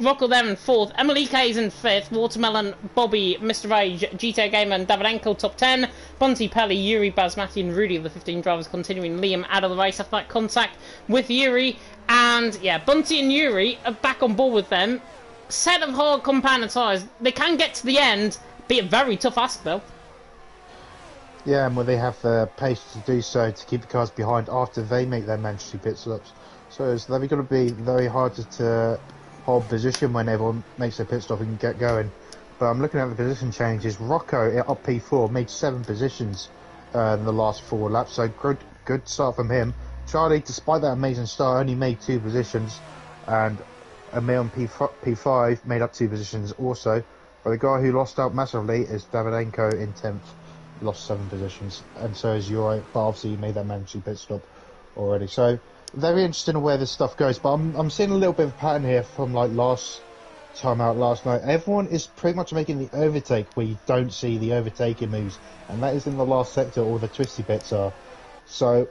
Rocco there in fourth, Emelike is in fifth, Watermelon, Bobby, Mr. Rage, GTA Gamer and Davidenko top 10, Bunty, Pelly, Yuri, Baz, Matty and Rudy of the 15 drivers continuing. Liam out of the race after that contact with Yuri, and yeah, Bunty and Yuri are back on board with them. Set of hard compounder tyres. They can get to the end, be a very tough ask though. Yeah, and they have the pace to do so to keep the cars behind after they make their mandatory pit stops. So it's going to be very hard to hold position when everyone makes their pit stop and get going. But I'm looking at the position changes. Rocco up P4 made 7 positions in the last 4 laps, so good start from him. Charlie, despite that amazing start, only made 2 positions, and Emil on P5 made up 2 positions also. But the guy who lost out massively is Davidenko in 10th. Lost 7 positions, and so is Yuri, but obviously he made that mandatory pit stop already. So very interesting in where this stuff goes. But I'm seeing a little bit of a pattern here from like last time out last night. Everyone is pretty much making the overtake where you don't see the overtaking moves, and that is in the last sector all the twisty bits are. So,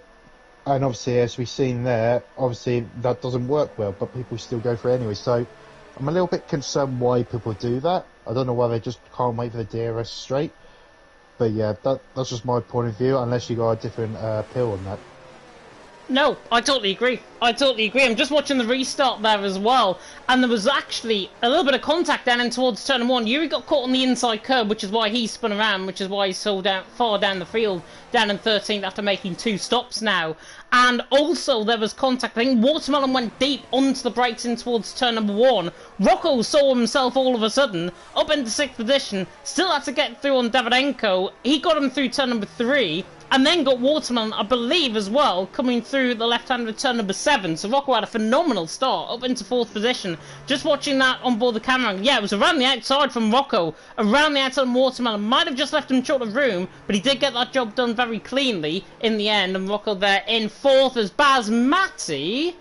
and obviously as we've seen there, obviously that doesn't work well, but people still go for it anyway. So I'm a little bit concerned why people do that. I don't know why they just can't wait for the DRS straight. But yeah, that's just my point of view, unless you got a different pill on that. No, I totally agree. I totally agree. I'm just watching the restart there as well, and there was actually a little bit of contact down in towards turn 1. Yuri got caught on the inside curb, which is why he spun around, which is why he's so far down the field, down in 13th after making 2 stops now. And also there was contact. I think Watermelon went deep onto the brakes in towards turn number 1. Rocco saw himself all of a sudden up into 6th position, still had to get through on Davidenko. He got him through turn number 3. And then got Watermelon, I believe, as well, coming through the left-hand of turn number 7. So Rocco had a phenomenal start, up into 4th position. Just watching that on board the camera, yeah, it was around the outside from Rocco, around the outside of Watermelon. Might have just left him short of room, but he did get that job done very cleanly in the end. And Rocco there in 4th as Baz Matty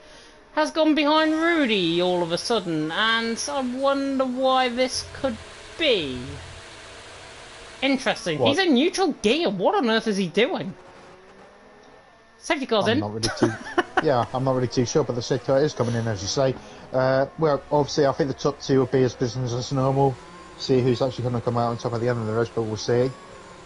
has gone behind Rudy all of a sudden. And I wonder why this could be. Interesting. What? He's in neutral gear. What on earth is he doing? Safety car's in. I'm not really too sure, but the safety car is coming in, as you say. Well, obviously, I think the top 2 will be as business as normal. See who's actually going to come out on top at the end of the race, but we'll see.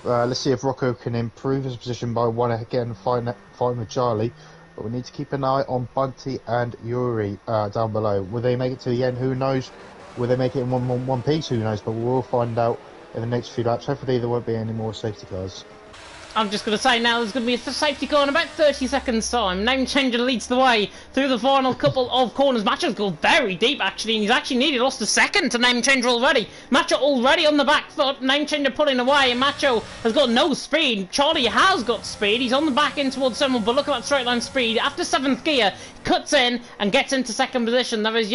Let's see if Rocco can improve his position by 1 again, fighting with Charlie. But we need to keep an eye on Bunty and Yuri down below. Will they make it to the end? Who knows? Will they make it in one piece? Who knows? But we'll find out in the next few laps. Hopefully there won't be any more safety cars. I'm just going to say now there's going to be a safety car in about 30 seconds time. Name Changer leads the way through the final couple of corners. Macho's gone very deep actually, and he's actually nearly lost a second to Name Changer already. Macho already on the back foot, Name Changer pulling away, and Macho has got no speed. Charlie has got speed, he's on the back in towards someone, but look at that straight line speed. After 7th gear, cuts in and gets into 2nd position. There is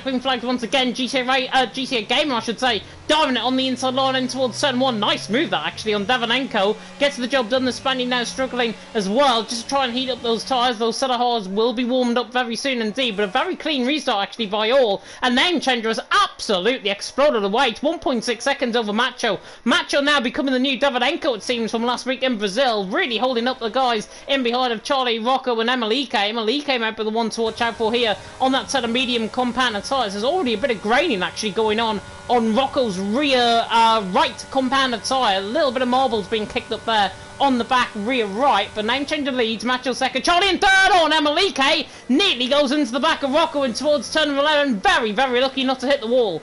green flags once again. GTA Gamer, I should say, diving it on the inside line in towards turn 1. Nice move that actually on Davidenko. Gets the job done. The Spaniard now struggling as well, just to try and heat up those tyres. Those set of hards will be warmed up very soon indeed, but a very clean restart actually by all. And Name Changer has absolutely exploded away. It's 1.6 seconds over Macho. Macho now becoming the new Davidenko, it seems, from last week in Brazil, really holding up the guys in behind of Charlie, Rocco and Emelike. Emelike might be the one to watch out for here on that set of medium compound tyres. There's already a bit of graining actually going on Rocco's rear right compound tyre. A little bit of marbles being kicked up there on the back rear right, but Name Changer leads. Macho second, Charlie in third on Emelike. Neatly goes into the back of Rocco and towards turn 11. Very, very lucky not to hit the wall.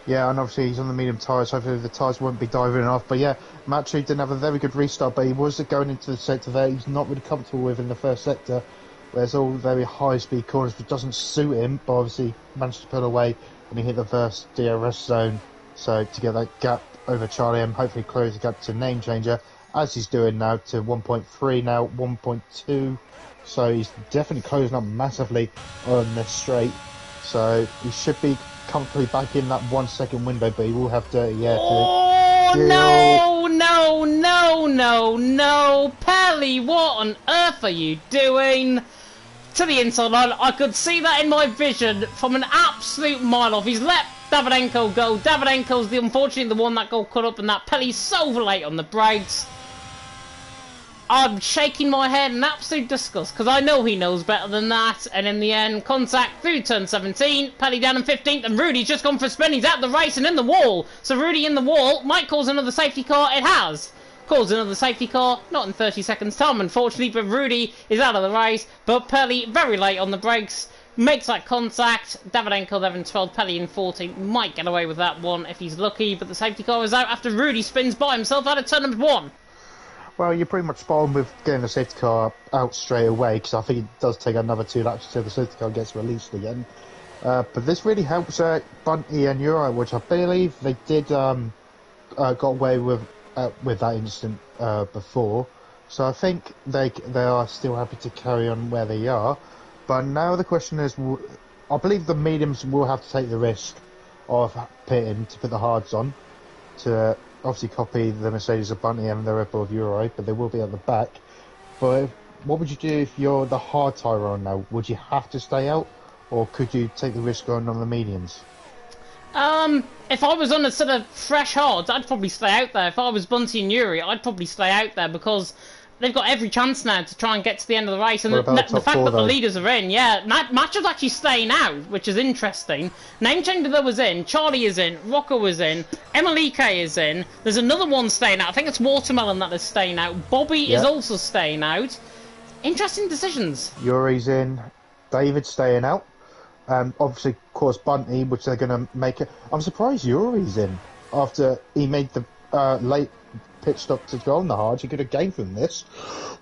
Yeah, and obviously he's on the medium tyres. Hopefully the tyres won't be diving off. But yeah, Macho didn't have a very good restart, but he was going into the sector there he's not really comfortable with in the first sector. There's all very high speed corners which doesn't suit him, but obviously managed to pull away when he hit the first DRS zone, so to get that gap over Charlie and hopefully close the gap to Name Changer, as he's doing now to 1.3 now, 1.2, so he's definitely closing up massively on the straight, so he should be comfortably back in that 1 second window, but he will have dirty air to no, Pelly, what on earth are you doing? To the inside line, I could see that in my vision from an absolute mile off. He's let Davydenko go. Davydenko's unfortunately the one that got cut up, and that Pelly's so late on the brakes. I'm shaking my head in absolute disgust, because I know he knows better than that, and in the end, contact through turn 17, Pelly down in 15th, and Rudy's just gone for a spin. He's out the race and in the wall. So Rudy in the wall might cause another safety car. It has caused another safety car, not in 30 seconds time unfortunately, but Rudy is out of the race, but Pelly very late on the brakes, makes that contact. Davydenko there in 12th, Pelly in 14th, might get away with that one if he's lucky, but the safety car is out after Rudy spins by himself out of turn number 1. Well, you're pretty much spot on with getting the safety car out straight away, because I think it does take another 2 laps until the safety car gets released again. But this really helps Bunty and Uri, which I believe they did got away with that incident before. So I think they are still happy to carry on where they are. But now the question is, I believe the mediums will have to take the risk of pitting to put the hards on to obviously copy the Mercedes of Bunty and the Red Bull of Uri, but they will be at the back. But what would you do if you're the hard tyre on now? Would you have to stay out, or could you take the risk going on the mediums? If I was on a sort of fresh hards, I'd probably stay out there. If I was Bunty and Uri, I'd probably stay out there, because they've got every chance now to try and get to the end of the race. And the fact that the leaders are in, yeah, Macho's actually staying out, which is interesting. Name Changer was in, Charlie is in, Rocco was in, Emelike is in. There's another one staying out. I think it's Watermelon that is staying out. Bobby is also staying out. Interesting decisions. Yuri's in, David's staying out. Obviously, of course, Bunty, which they're going to make it. I'm surprised Yuri's in after he made the late pit stop to go on the hard. He could have gained from this,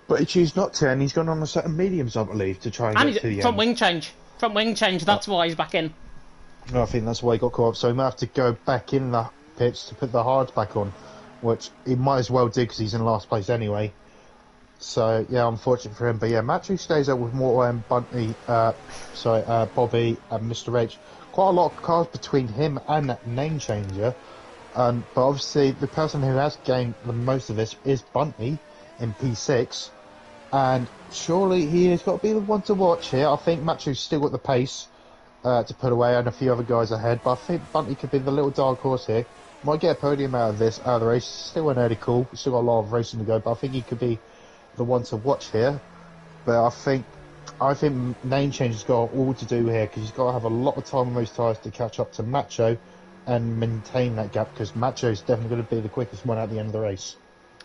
but he chose not to, and he's gone on a set of mediums, I believe, to try and get to the front wing change. Front wing change. That's why he's back in. No, I think that's why he got caught up. So he might have to go back in the pits to put the hards back on, which he might as well do because he's in last place anyway. So yeah, unfortunate for him. But yeah, Machu stays up with Mortal and Bunty, Bobby and Mr. H. Quite a lot of cars between him and that Name Changer. But obviously the person who has gained the most of this is Bunty in P6. And surely he has got to be the one to watch here. I think Machu's still got the pace to put away and a few other guys ahead. But I think Bunty could be the little dark horse here. Might get a podium out of the race. Still an early call. Still got a lot of racing to go. But I think he could be the one to watch here. But I think Name Changer's got all to do here, because he's got to have a lot of time on those tyres to catch up to Macho and maintain that gap, because Macho's definitely going to be the quickest one at the end of the race.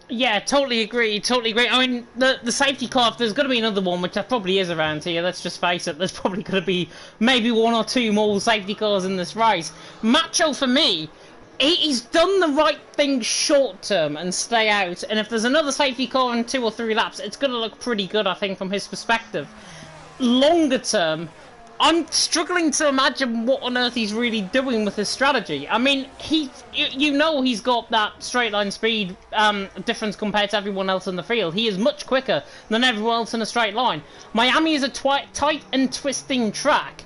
Yeah, totally agree. I mean, the safety car, if there's going to be another one, which there probably is around here, let's just face it, there's probably going to be maybe 1 or 2 more safety cars in this race. Macho, for me, he's done the right thing short term and stay out, and if there's another safety car in 2 or 3 laps, it's going to look pretty good, I think, from his perspective. Longer term, I'm struggling to imagine what on earth he's really doing with his strategy. I mean, he's got that straight line speed difference compared to everyone else in the field. He is much quicker than everyone else in a straight line. Miami is a tight and twisting track.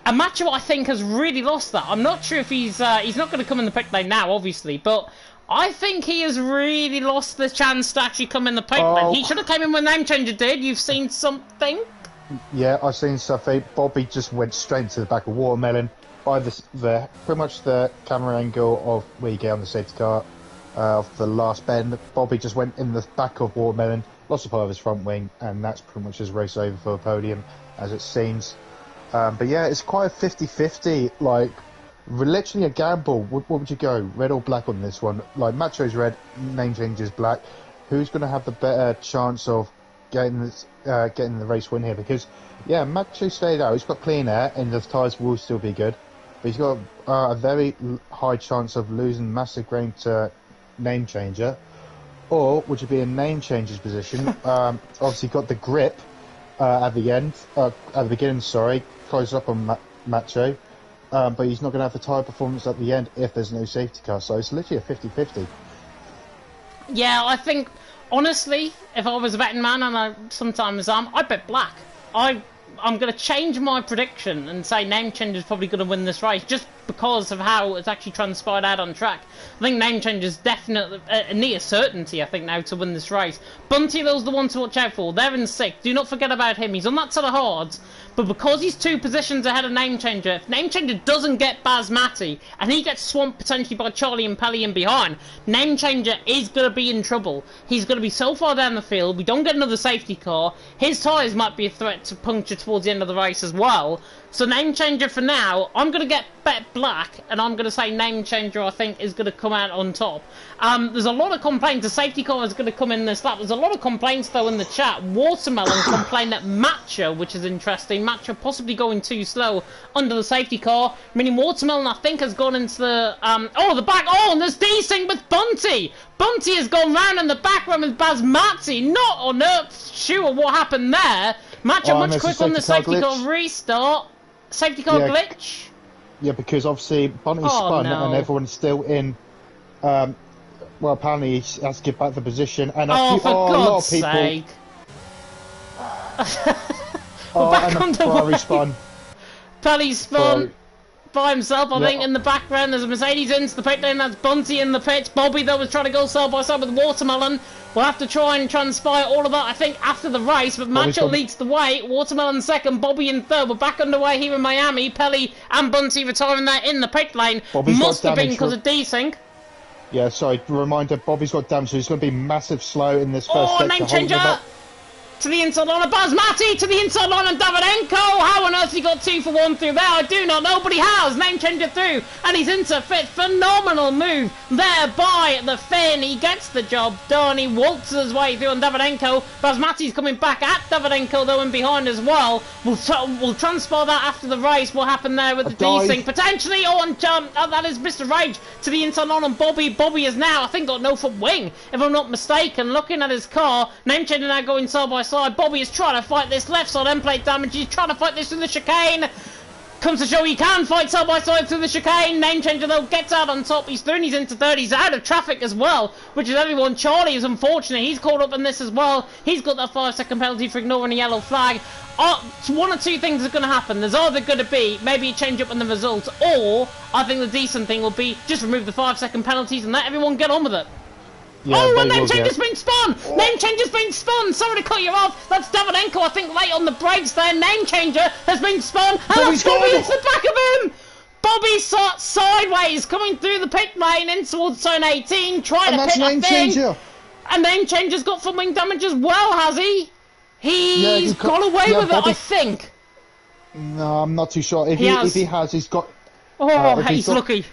And Macho, I think, has really lost that. I'm not sure if he's not going to come in the pit lane now, obviously, but I think he has really lost the chance to actually come in the pit lane. He should have came in when Name Changer did. You've seen something? Yeah, I've seen stuff. Bobby just went straight to the back of Watermelon by pretty much the camera angle of where you get on the safety car of the last bend. Bobby just went in the back of Watermelon, lost the part of his front wing, and that's pretty much his race over for a podium, as it seems. But yeah, it's quite a 50-50, like, literally a gamble. What would you go, red or black on this one? Like, Macho's red, Name Changer's black. Who's going to have the better chance of getting the race win here? Because, yeah, Macho stayed out. He's got clean air, and the tyres will still be good. But he's got a very high chance of losing massive ground to Name Changer. Or would you be in Name Changer's position? Obviously, got the grip at the beginning, close up on Macho. but he's not going to have the tyre performance at the end if there's no safety car. So it's literally a 50-50. Yeah, I think, honestly, if I was a betting man, and I sometimes am, I'd bet black. I'm going to change my prediction and say Name Change is probably going to win this race just because of how it's actually transpired out on track. I think Name Change is definitely a near certainty, I think, now to win this race. Bunty, those the one to watch out for. They're in 6th. Do not forget about him. He's on that sort of hards, but because he's 2 positions ahead of Name Changer, if Name Changer doesn't get Basmati and he gets swamped potentially by Charlie and Pelly in behind, Name Changer is going to be in trouble. He's going to be so far down the field. We don't get another safety car. His tyres might be a threat to puncture towards the end of the race as well. So Name Changer for now, I'm going to bet black, and I'm going to say Name Changer, I think, is going to come out on top. There's a lot of complaints. The safety car is going to come in this lap. There's a lot of complaints, though, in the chat. Watermelon complained that Matcha, which is interesting, Matcha possibly going too slow under the safety car. Meaning Watermelon, I think, has gone into the... the back... Oh, and there's D-Sync with Bunty! Bunty has gone round in the background with Basmati. Not on earth sure what happened there. Matcha much quicker on the safety car restart. Safety car glitch? Yeah, because obviously Bunty spun and everyone's still in. Well, apparently he has to get back the position. And for God's sake. We're back on the way. Spun. Pelly spun by himself, I think, in the background. There's a Mercedes into the pit lane. That's Bunty in the pits. Bobby, though, was trying to go side by side with Watermelon. We'll have to try and transpire all of that, I think, after the race. But Macho leads the way. Watermelon second, Bobby in third. We're back underway here in Miami. Pelly and Bunty retiring there in the pit lane. Must have been because of D-Sync. Yeah, sorry. Reminder, Bobby's got damage, so he's going to be massive slow in this first sector. Name changer! To the inside line of Basmati, to the inside line of Davidenko. How on earth he got 2 for 1 through there, I do not know, but he has. Name changer through, and he's into 5th. Phenomenal move there by the Finn. He gets the job done. He waltzes his way through on Davidenko. Basmati's coming back at Davidenko, though, in behind as well. We'll transpire that after the race. What happened there with the D-Sync? Potentially, that is Mr. Rage to the inside line on Bobby. Bobby is now, I think, got no foot wing, if I'm not mistaken. Looking at his car, Name changer now going side by side. Bobby is trying to fight this left side end plate damage. He's trying to fight this through the chicane. Comes to show he can fight side by side through the chicane. Name changer, though, gets out on top. He's through and he's into third. He's out of traffic as well, which is everyone. Charlie is unfortunate. He's caught up in this as well. He's got that 5-second penalty for ignoring a yellow flag. One or two things are going to happen. There's either going to be maybe a change up in the results, or I think the decent thing will be just remove the 5-second penalties and let everyone get on with it. Yeah, and Name Changer's been spun! Name Changer's been spun! Sorry to cut you off. That's Davidenko, I think, late on the brakes there. Name Changer has been spun. And that's Bobby into the back of him! Bobby sideways, coming through the pit lane in towards zone 18, trying to pit a thing. And Name Changer's got foot wing damage as well, has he? He's got away with it, I think. No, I'm not too sure. If he has, he's got... he's lucky.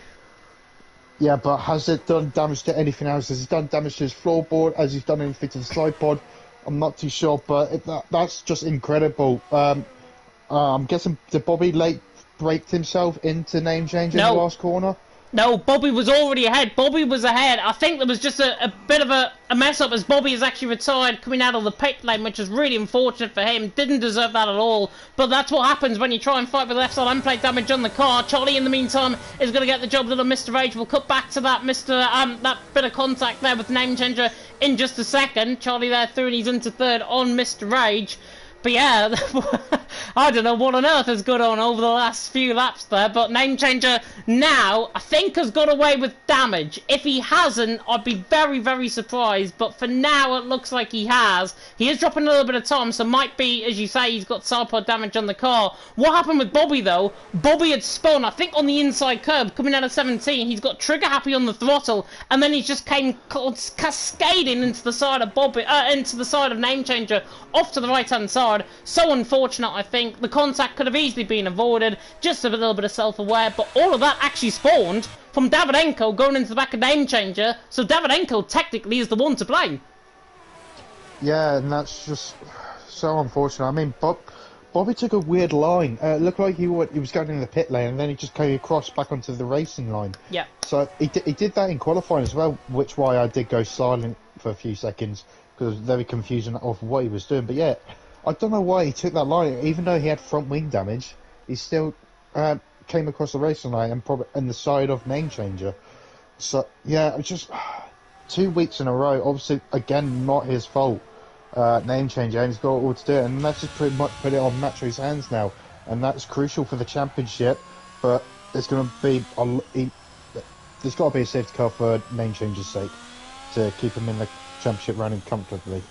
Yeah, but has it done damage to anything else? Has it done damage to his floorboard? Has he done anything to the side pod? I'm not too sure, but that's just incredible. I'm guessing, did Bobby late braked himself into Name Change in the last corner? No, Bobby was already ahead. Bobby was ahead. I think there was just a bit of a mess up as Bobby is actually retired coming out of the pit lane, which is really unfortunate for him. Didn't deserve that at all. But that's what happens when you try and fight with left side unplate damage on the car. Charlie, in the meantime, is going to get the job done on Mr. Rage. We'll cut back to that that bit of contact there with Name Changer in just a second. Charlie there through and he's into third on Mr. Rage. But yeah, I don't know what on earth has gone on over the last few laps there, but Name Changer now, I think, has got away with damage. If he hasn't, I'd be very, very surprised, but for now it looks like he has. He is dropping a little bit of time, so might be, as you say, he's got side pod damage on the car. What happened with Bobby, though? Bobby had spun, I think, on the inside curb, coming out of 17. He's got trigger happy on the throttle, and then he just came cascading into the side of Bobby, into the side of Name Changer, off to the right-hand side. So unfortunate, I think. The contact could have easily been avoided. Just a little bit of self-aware, but all of that actually spawned from Davidenko going into the back of Name Changer. So Davidenko technically is the one to blame. Yeah, and that's just so unfortunate. I mean, Bobby took a weird line. It looked like he was going in the pit lane, and then he just came across back onto the racing line. Yeah. So he did that in qualifying as well, which why I did go silent for a few seconds, because it was very confusing of what he was doing. But yeah, I don't know why he took that line. Even though he had front wing damage, he still came across the race tonight and probably and the side of name changer. So yeah, it's just 2 weeks in a row. Obviously, again, not his fault. Name changer, and he's got all to do it, and that's just pretty much put it on Macho's hands now, and that's crucial for the championship. But there's going to be there's got to be a safety car for name changer's sake to keep him in the championship running comfortably.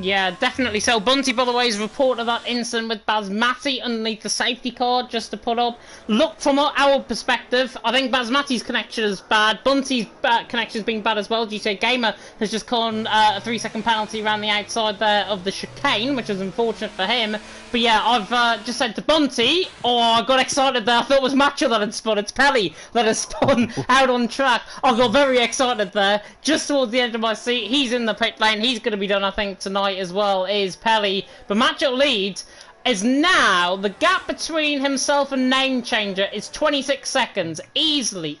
Yeah, definitely so. Bunty, by the way, has reported that incident with Basmati underneath the safety car just to put up. Look, from our perspective, I think Basmati's connection is bad. Bunty's connection has been bad as well. GTA Gamer has just called a 3-second penalty around the outside there of the chicane, which is unfortunate for him. But yeah, I've just said to Bunty, oh, I got excited there. I thought it was Macho that had spun. It's Pelly that has spun out on track. I got very excited there. Just towards the end of my seat, he's in the pit lane. He's going to be done, I think, tonight as well, is Pelly. But Macho leads is now, the gap between himself and name changer is 26 seconds. Easily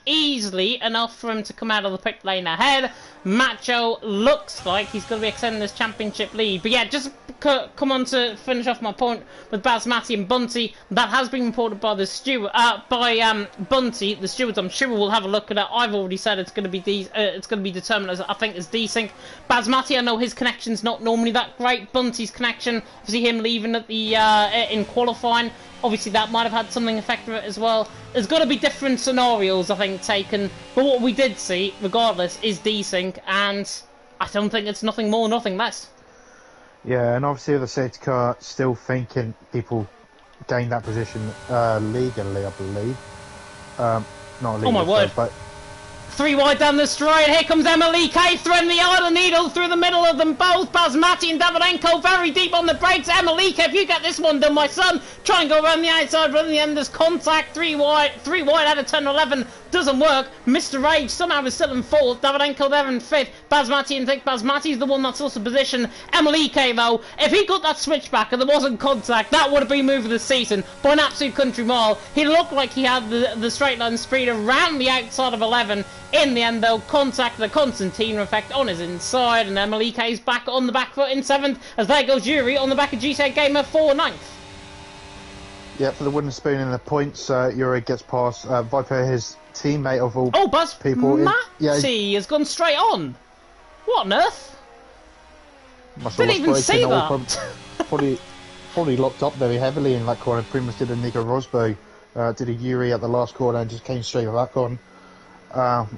enough for him to come out of the pit lane ahead. Macho looks like he's going to be extending this championship lead. But yeah, just come on to finish off my point with Basmati and Bunty. That has been reported by the steward, Bunty. The stewards, I'm sure, will have a look at it. I've already said it's going to be determined as, I think, as desync. Basmati, I know his connection's not normally that great. Bunty's connection, obviously him leaving at the in qualifying, obviously that might have had something affect it as well. There's got to be different scenarios, I think, taken. But what we did see, regardless, is desync, and I don't think it's nothing more, nothing less. Yeah, and obviously the safety car still thinking people gained that position legally, I believe. Not legally, oh my word! But 3 wide down the straight. Here comes Emily K threading the eye of the needle through the middle of them both. Basmati and Davidenko very deep on the brakes. Emily K, if you get this one done, my son, try and go around the outside, run the end. There's contact. 3 wide out of 10 11. Doesn't work. Mr. Rage somehow is still in 4th. Davidenko there in 5th. Basmati and think Basmati's the one that's lost the position. Emily K, though, if he got that switchback and there wasn't contact, that would have been move of the season by an absolute country mile. He looked like he had the straight line speed around the outside of 11. In the end, though, contact the Constantine effect on his inside, and Emily K's back on the back foot in 7th, as there goes Yuri on the back of GTA Gamer for 9th. Yeah, for the wooden spoon in the points, Yuri gets past Viper, his teammate of all people. Basmati has gone straight on. What on earth? Didn't even see that. Probably locked up very heavily in that corner. Pretty much did a Nico Rosberg, did a Yuri at the last corner and just came straight back on.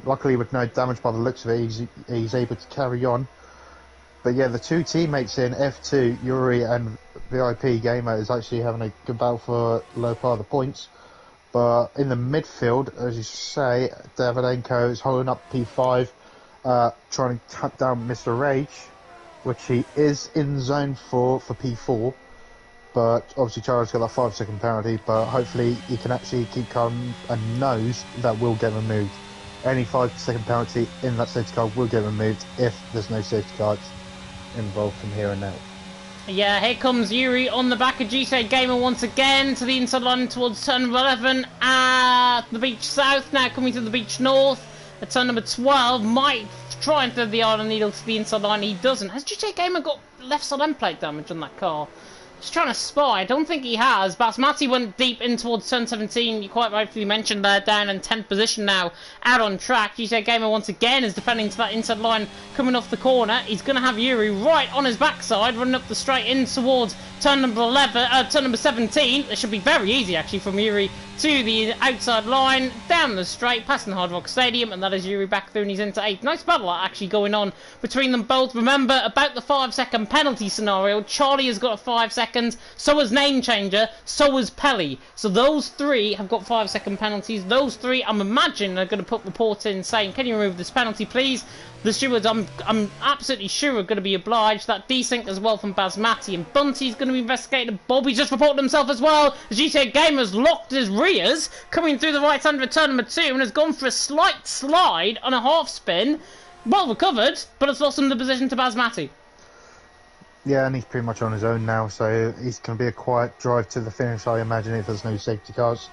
Luckily with no damage by the looks of it, he's able to carry on. But yeah, the 2 teammates in F2, Yuri and VIP Gamer, is actually having a good battle for low part of the points. But in the midfield, as you say, Davidenko is holding up P5, trying to cut down Mr. Rage, which he is in zone 4 for P4. But obviously Charles got that 5-second penalty, but hopefully he can actually keep calm and knows that will get removed. Any 5-second penalty in that safety car will get removed if there's no safety cards involved from here and out. Yeah, here comes Yuri on the back of GTA Gamer once again to the inside line towards turn number 11 at the beach south, now coming to the beach north at turn number 12. Might try and thread the iron needle to the inside line, he doesn't. Has GTA Gamer got left side end plate damage on that car? Just trying to spy. I don't think he has. Basmati went deep in towards turn 17. You quite rightfully mentioned there, down in 10th position now, out on track. GTA Gamer once again is defending to that inside line, coming off the corner. He's going to have Yuri right on his backside, running up the straight in towards turn number 17. It should be very easy actually from Yuri to the outside line, down the straight, passing Hard Rock Stadium, and that is Yuri back through and he's into 8th. Nice battle actually going on between them both. Remember about the 5-second penalty scenario, Charlie has got a 5 seconds, so has Name Changer, so has Pelly. So those 3 have got 5-second penalties. Those 3, I'm imagining, are going to put reports in saying, can you remove this penalty please? The stewards, I'm absolutely sure, are going to be obliged. That desync as well from Basmati, and Bunty's going to be investigated. Bobby just reported himself as well. The GTA Gamer's locked his rears, coming through the right hand of turn number 2, and has gone for a slight slide on a half spin. Well recovered, but it's lost him the position to Basmati. Yeah, and he's pretty much on his own now, so he's going to be a quiet drive to the finish, I imagine, if there's no safety cars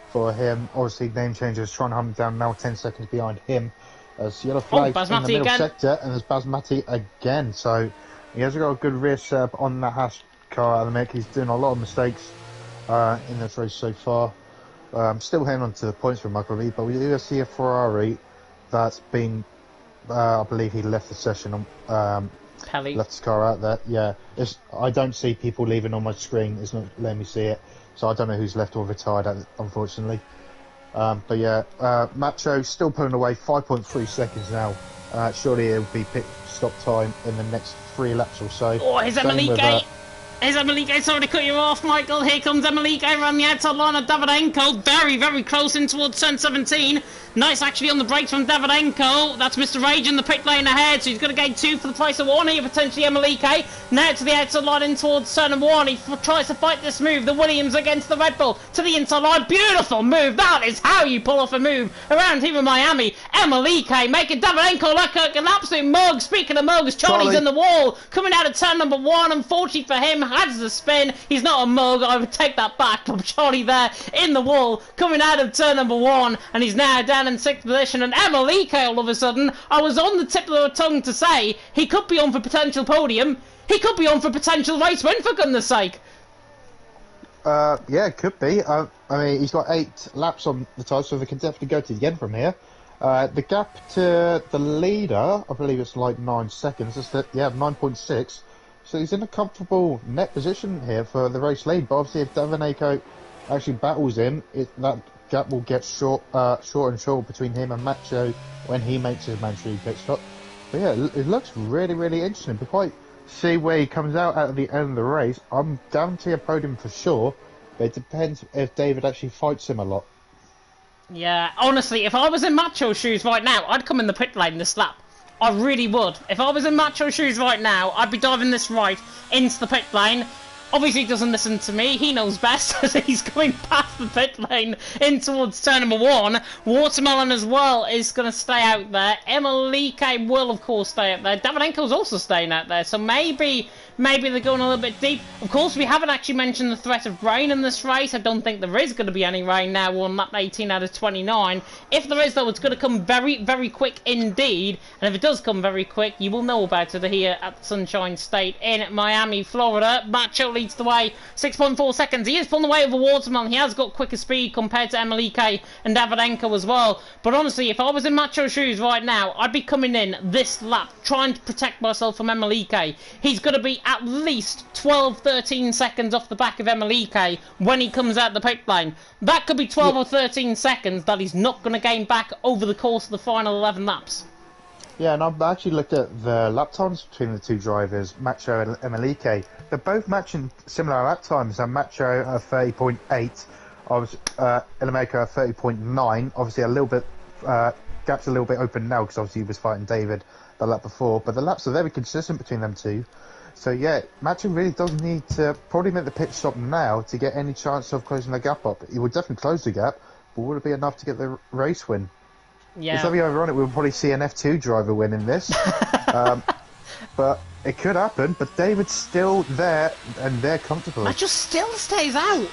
for him. Obviously, Name Changer is trying to hunt him down now, 10 seconds behind him. As yellow flag in the middle again. Sector, and there's Basmati again. So he has got a good rear setup on that Hash car at the minute. He's doing a lot of mistakes in this race so far. Still hanging on to the points from Michael Reed, but we do see a Ferrari that's been, I believe he left the session, Pelly. left his car out there. Yeah, I don't see people leaving on my screen. It's not letting me see it, so I don't know who's left or retired, unfortunately. But yeah, Macho still pulling away, 5.3 seconds now. Surely it'll be pit stop time in the next 3 laps or so. Oh, here's Emelike! Here's Emelike, sorry to cut you off, Michael. Here comes Emelike around the outside line of Davydenko. Very, very close in towards turn 17. Nice actually on the brakes from Davydenko. That's Mr. Rage in the pit lane ahead, so he's going to gain 2 for the price of 1 here, potentially Emelike. Now to the outside line in towards turn 1. He tries to fight this move. The Williams against the Red Bull to the inside line. Beautiful move. That is how you pull off a move around here in Miami. Emelike making Davydenko look like an absolute mug. Speaking of mugs, Charlie's in the wall. Coming out of turn number 1. Unfortunately for him, has the spin. He's not a mug. I would take that back. But Charlie there in the wall coming out of turn number 1. And he's now down in 6th position. And Emelike all of a sudden, I was on the tip of the tongue to say he could be on for potential podium. He could be on for potential race win, for goodness sake. Yeah, it could be. I mean, he's got 8 laps on the tyre, so they can definitely go to the end from here. The gap to the leader, I believe it's like 9 seconds. It's 9.6. So he's in a comfortable net position here for the race lead. But obviously, if Davydenko actually battles him, that gap will get short and short between him and Macho when he makes his mandatory pit stop. But yeah, it looks really, really interesting. But quite see where he comes out at the end of the race. I'm guaranteeing a podium for sure, but it depends if David actually fights him a lot. Yeah, honestly, if I was in Macho's shoes right now, I'd come in the pit lane this lap. I really would. If I was in Macho's shoes right now, I'd be diving this right into the pit lane. Obviously, he doesn't listen to me. He knows best as he's going past the pit lane in towards turn number 1. Watermelon as well is going to stay out there. Emelike will, of course, stay out there. Davydenko's also staying out there. So maybe they're going a little bit deep. Of course, we haven't actually mentioned the threat of rain in this race. I don't think there is going to be any rain now on lap 18 out of 29. If there is, though, it's going to come very, very quick indeed. And if it does come very quick, you will know about it here at the Sunshine State in Miami, Florida. Macho leads the way, 6.4 seconds. He is pulling away over Watermelon. He has got quicker speed compared to Emelike and Davydenko as well. But honestly, if I was in Macho's shoes right now, I'd be coming in this lap, trying to protect myself from Emelike. He's going to be at least 12-13 seconds off the back of Emelike when he comes out the pit lane. That could be 12 or 13 seconds that he's not going to gain back over the course of the final 11 laps. Yeah, and I've actually looked at the lap times between the 2 drivers, Macho and Emelike. They're both matching similar lap times, and Macho at 30.8, Emelike at 30.9. Obviously, a little bit gap's a little bit open now because obviously he was fighting David the lap before, but the laps are very consistent between them two. So yeah, Macho really does need to probably make the pit stop now to get any chance of closing the gap up. He would definitely close the gap, but would it be enough to get the race win? Yeah. It's very ironic. We'll probably see an F2 driver win in this, but it could happen. But David's still there, and they're comfortable. Macho still stays out.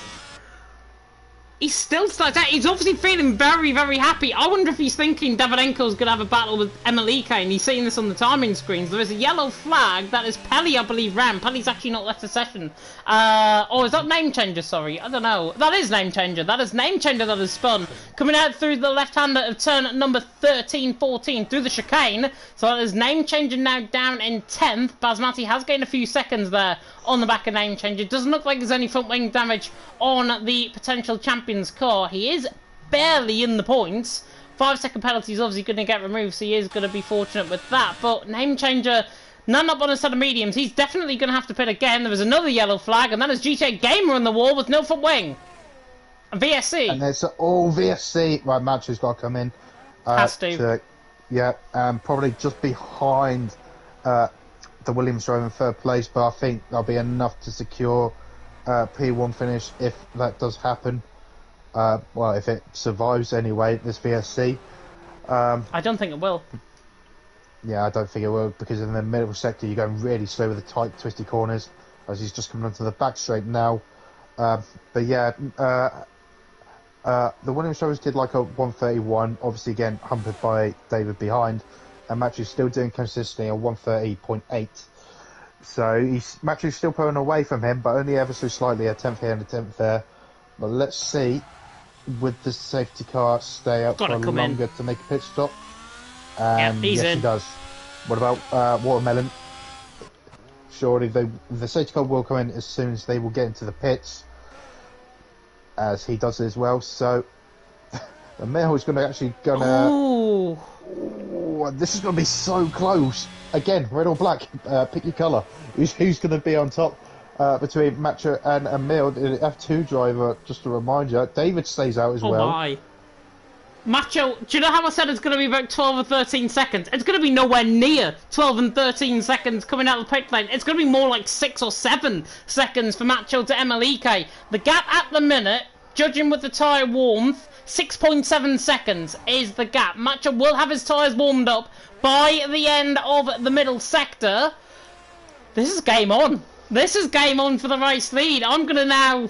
He still stays out. He's obviously feeling very, very happy. I wonder if he's thinking Davydenko's going to have a battle with Emelike, and he's seeing this on the timing screens. There is a yellow flag. That is Pelly, I believe, ran. Pelly's actually not left the session. Or is that name changer? Sorry, I don't know. That is name changer. That is name changer that is spun. Coming out through the left-hander of turn number 13, 14, through the chicane. So that is name changer now down in 10th. Basmati has gained a few seconds there on the back of name changer. Doesn't look like there's any front wing damage on the potential champion's car. He is barely in the points. 5-second penalty is obviously going to get removed, so he is going to be fortunate with that. But name changer, none up on a set of mediums. He's definitely going to have to pit again. There is another yellow flag, and that is GTA Gamer on the wall with no front wing. And VSC. And there's all VSC. Right, Macho's got to come in. Has to. Yeah, probably just behind the Williams driver in 3rd place, but I think that'll be enough to secure P1 finish if that does happen. Well, if it survives anyway, this VSC. I don't think it will. Yeah, I don't think it will, because in the middle sector you're going really slow with the tight, twisty corners, as he's just coming onto the back straight now. But yeah, the Williams drivers did like a 131, obviously again hampered by David behind, and Macho's still doing consistently a 130.8. So Macho's still pulling away from him, but only ever so slightly, a 10th here and a 10th there. But let's see would the safety car stay up Gotta for come longer to make a pit stop? And he's yes, in. he does. What about Watermelon? Surely the safety car will come in as soon as they will get into the pits, as he does as well. So the Emil is Ooh. Ooh, this is going to be so close. Again, red or black, pick your colour. Who's going to be on top between Macho and Emil? The F2 driver, just to remind you, David stays out as well. Oh my. Macho, do you know how I said it's going to be about 12 or 13 seconds? It's going to be nowhere near 12 and 13 seconds coming out of the pit lane. It's going to be more like 6 or 7 seconds for Macho to Emelike. The gap at the minute, judging with the tyre warmth, 6.7 seconds is the gap. Macho will have his tyres warmed up by the end of the middle sector. This is game on. This is game on for the race lead. I'm going to now,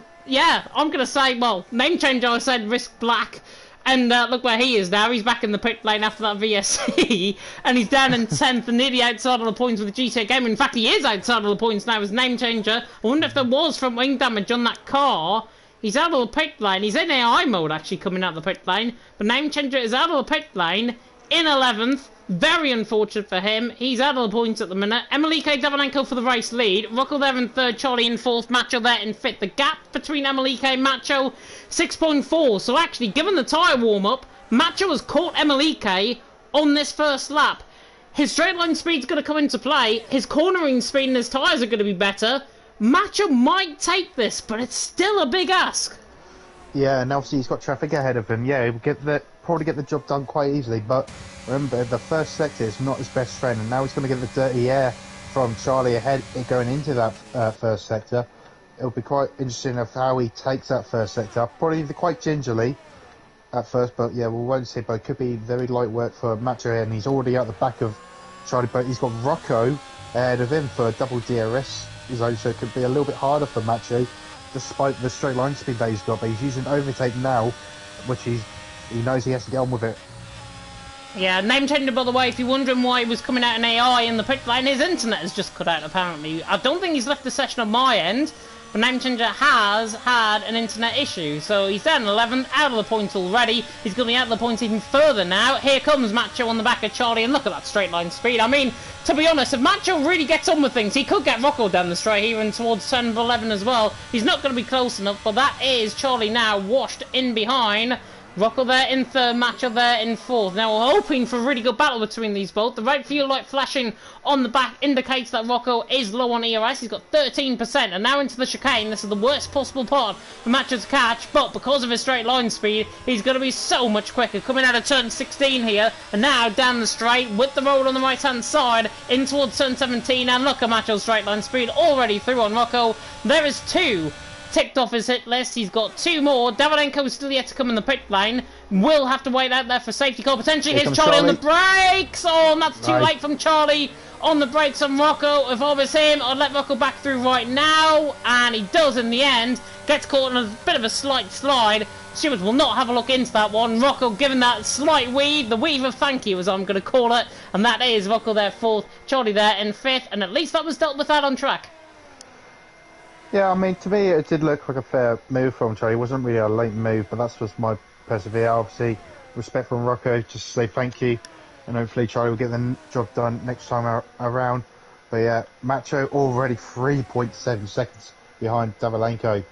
I'm going to say, well, name change I said risk black. And look where he is now. He's back in the pit lane after that VSC. And he's down in 10th and nearly outside of the points with the GTA game. In fact, he is outside of the points now as name changer. I wonder if there was front wing damage on that car. He's out of the pit lane. He's in AI mode, actually, coming out of the pit lane. But name changer is out of the pit lane in 11th. Very unfortunate for him. He's out of the points at the minute. Emelike Davenenko for the race lead. Rocco there in 3rd, Charlie in 4th, Macho there in 5th. The gap between Emelike and Macho, 6.4. So actually, given the tyre warm-up, Macho has caught Emelike on this first lap. His straight line speed's going to come into play. His cornering speed and his tyres are going to be better. Macho might take this, but it's still a big ask. Yeah, and obviously he's got traffic ahead of him. Yeah, he'll probably get the job done quite easily, but remember, the first sector is not his best friend, and now he's going to get the dirty air from Charlie ahead going into that first sector. It'll be quite interesting of how he takes that first sector. Probably quite gingerly at first, but yeah, we won't see. But it could be very light work for Macho, and he's already out the back of Charlie, but he's got Rocco ahead of him for double DRS zone, so it could be a little bit harder for Macho, despite the straight line speed that he's got. But he's using overtake now, which he knows he has to get on with it. Yeah, name changer, by the way, if you're wondering why he was coming out in AI in the pit lane, his internet has just cut out, apparently. I don't think he's left the session on my end, but name changer has had an internet issue. So he's down 11th, out of the points already. He's going to be out of the points even further now. Here comes Macho on the back of Charlie, and look at that straight line speed. I mean, to be honest, if Macho really gets on with things, he could get Rocco down the straight here and towards 10 of 11 as well. He's not going to be close enough, but that is Charlie now washed in behind. Rocco there in 3rd, Macho there in 4th. Now we're hoping for a really good battle between these both. The red fuel light flashing on the back indicates that Rocco is low on ERS. He's got 13%, and now into the chicane. This is the worst possible part for Macho to catch, but because of his straight line speed, he's going to be so much quicker. Coming out of turn 16 here, and now down the straight with the road on the right hand side in towards turn 17, and look at Macho's straight line speed already through on Rocco. There is 2 ticked off his hit list. He's got 2 more. Davenenko is still yet to come in the pit lane. We'll have to wait out there for safety car. Potentially, here's Charlie on the brakes. Oh, and that's too late from Charlie on the brakes on Rocco. If I was him, I'd let Rocco back through right now. And he does in the end. Gets caught in a bit of a slight slide. Stewards will not have a look into that one. Rocco giving that slight weave. The weave of thank you, as I'm going to call it. And that is Rocco there 4th. Charlie there in 5th. And at least that was dealt with out on track. Yeah, I mean, to me, it did look like a fair move from Charlie. It wasn't really a late move, but that's just my persevere. Obviously, respect from Rocco, just to say thank you, and hopefully Charlie will get the job done next time around. But yeah, Macho already 3.7 seconds behind Davenenko.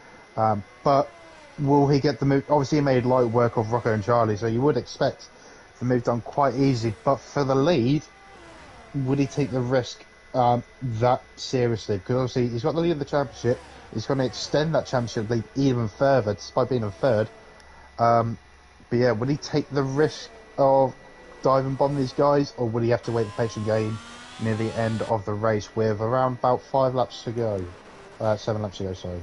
But will he get the move? Obviously, he made light work of Rocco and Charlie, so you would expect the move done quite easy. But for the lead, would he take the risk that seriously? Because obviously he's got the lead of the championship. He's going to extend that championship lead even further, despite being in 3rd. But yeah, would he take the risk of diving bomb these guys, or would he have to wait the patient game near the end of the race with around about 5 laps to go? 7 laps to go, sorry.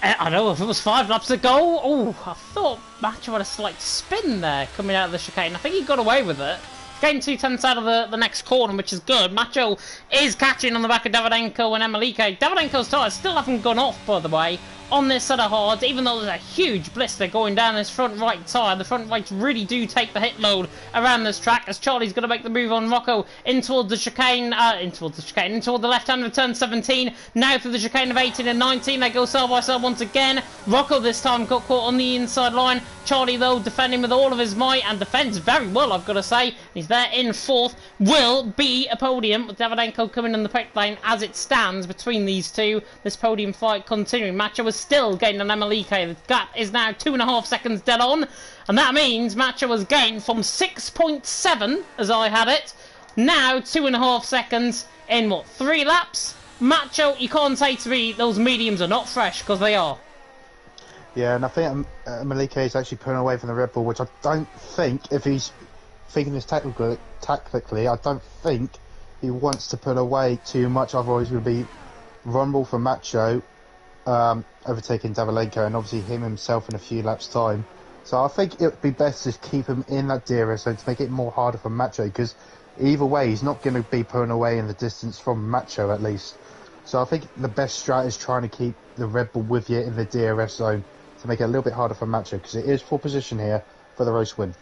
I know, if it was 5 laps to go, oh, I thought Macho had a slight spin there coming out of the chicane. I think he got away with it. Getting 2/10 out of the next corner, which is good. Macho is catching on the back of Davenenko and Emelike. Davenenko's tyres still haven't gone off, by the way, on this set of hards, even though there's a huge blister going down this front right tyre. The front rights really do take the hit load around this track, as Charlie's going to make the move on Rocco in towards the chicane, in toward the left hand of turn 17. Now through the chicane of 18 and 19, they go side by side once again. Rocco this time got caught on the inside line. Charlie, though, defending with all of his might, and defends very well, I've got to say. He's there in fourth. Will be a podium, with Davydenko coming in the pit lane as it stands between these two. This podium fight continuing. Macho is still gaining on Emelike. The gap is now 2.5 seconds dead on, and that means Macho has gained from 6.7, as I had it, now 2.5 seconds in, what, 3 laps? Macho, you can't say to me those mediums are not fresh, because they are. Yeah, and I think Emelike is actually pulling away from the Red Bull, which I don't think, if he's thinking this tactically, I don't think he wants to pull away too much, otherwise it would be rumble for Macho, overtaking Davydenko, and obviously him himself in a few laps' time. So I think it would be best to keep him in that DRS zone to make it more harder for Macho, because either way he's not going to be pulling away in the distance from Macho at least. So I think the best strat is trying to keep the Red Bull with you in the DRS zone to make it a little bit harder for Macho, because it is full position here for the race win.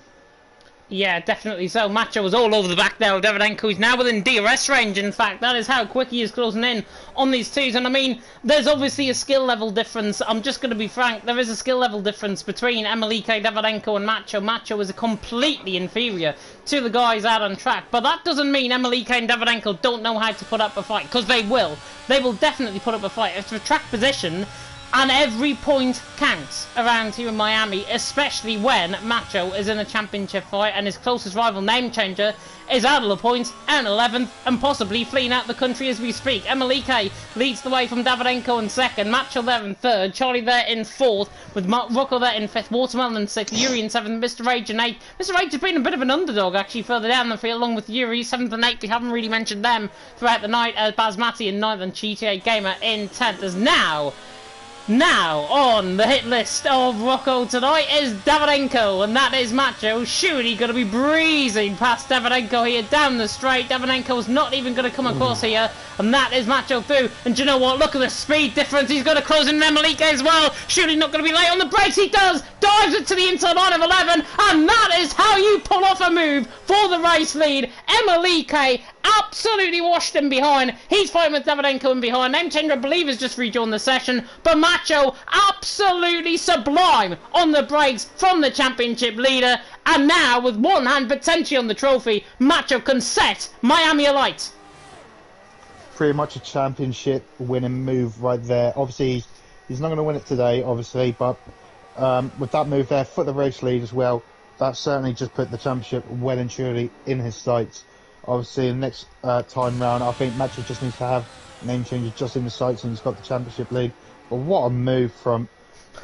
Yeah, definitely so. Macho was all over the back there of Davydenko. He's now within DRS range, in fact. That is how quick he is closing in on these twos. And I mean, there's obviously a skill level difference. I'm just going to be frank. There is a skill level difference between Emelike, Davydenko and Macho. Macho is completely inferior to the guys out on track. But that doesn't mean Emelike and Davydenko don't know how to put up a fight, because they will. They will definitely put up a fight. It's a track position, and every point counts around here in Miami, especially when Macho is in a championship fight and his closest rival, Name Changer, is out of the points, out 11th, and possibly fleeing out the country as we speak. Emelike leads the way from Davydenko in second, Macho there in third, Charlie there in fourth, with Rocco there in fifth, Watermelon in sixth, Yuri in seventh, Mr. Rage in eighth. Mr. Rage has been a bit of an underdog actually further down the field, along with Yuri, seventh and eighth. We haven't really mentioned them throughout the night. Basmati in ninth and GTA Gamer in 10th. As now, on the hit list of Rocco tonight is Davydenko, and that is Macho. Surely going to be breezing past Davydenko here down the straight. Davydenko's not even going to come across here, and that is Macho through. And do you know what? Look at the speed difference. He's going to close in Emelike as well. Surely not going to be late on the brakes. He does. Dives it to the inside line of 11, and that is how you pull off a move for the race lead. Emelike absolutely washed him behind. He's fighting with Davydenko in behind. Name Changer, I believe, has just rejoined the session, but Macho absolutely sublime on the brakes from the championship leader, and now with one hand potentially on the trophy, Macho can set Miami alight. Pretty much a championship winning move right there. Obviously he's not going to win it today, obviously, but with that move there for the race lead as well, that certainly just put the championship well and truly in his sights. Obviously, the next time round, I think Macho just needs to have Name Changer just in the sights, and he's got the championship lead. But what a move from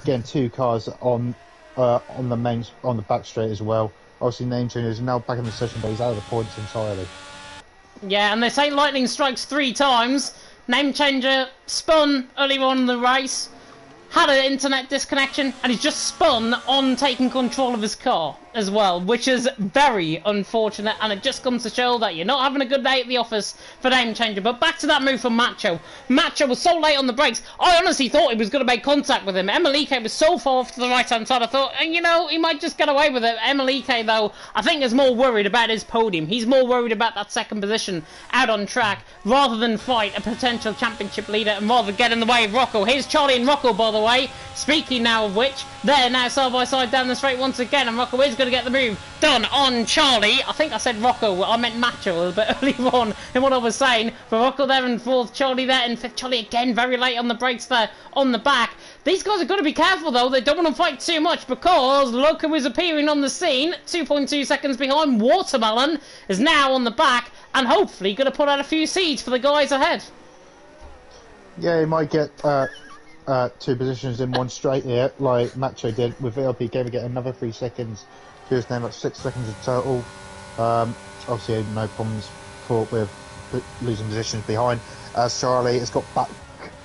getting 2 cars on the back straight as well. Obviously, Name Changer is now back in the session, but he's out of the points entirely. Yeah, and they say lightning strikes 3 times. Name Changer spun earlier on in the race, had an internet disconnection, and he's just spun on taking control of his car as well, which is very unfortunate, and it just comes to show that you're not having a good day at the office for Name Changer. But back to that move from Macho. Macho was so late on the brakes, I honestly thought he was going to make contact with him. Emelike was so far off to the right-hand side, I thought, and you know, he might just get away with it. Emelike, though, I think is more worried about his podium. He's more worried about that second position out on track, rather than fight a potential championship leader, and rather get in the way of Rocco. Here's Charlie and Rocco, by the way. Speaking now of which, they're now side by side down the straight once again, and Rocco is going to get the move done on Charlie. I think I said Rocco, I meant Macho a little bit earlier on in what I was saying. But Rocco there in fourth, Charlie there in fifth. Charlie again very late on the brakes there on the back. These guys are going to be careful though. They don't want to fight too much, because look who is appearing on the scene. 2.2 seconds behind. Watermelon is now on the back, and hopefully going to put out a few seeds for the guys ahead. Yeah, he might get 2 positions in one straight here, like Macho did with VLP. Gave it another 3 seconds to his name, like 6 seconds in total. Obviously, no problems with losing positions behind. As Charlie has got back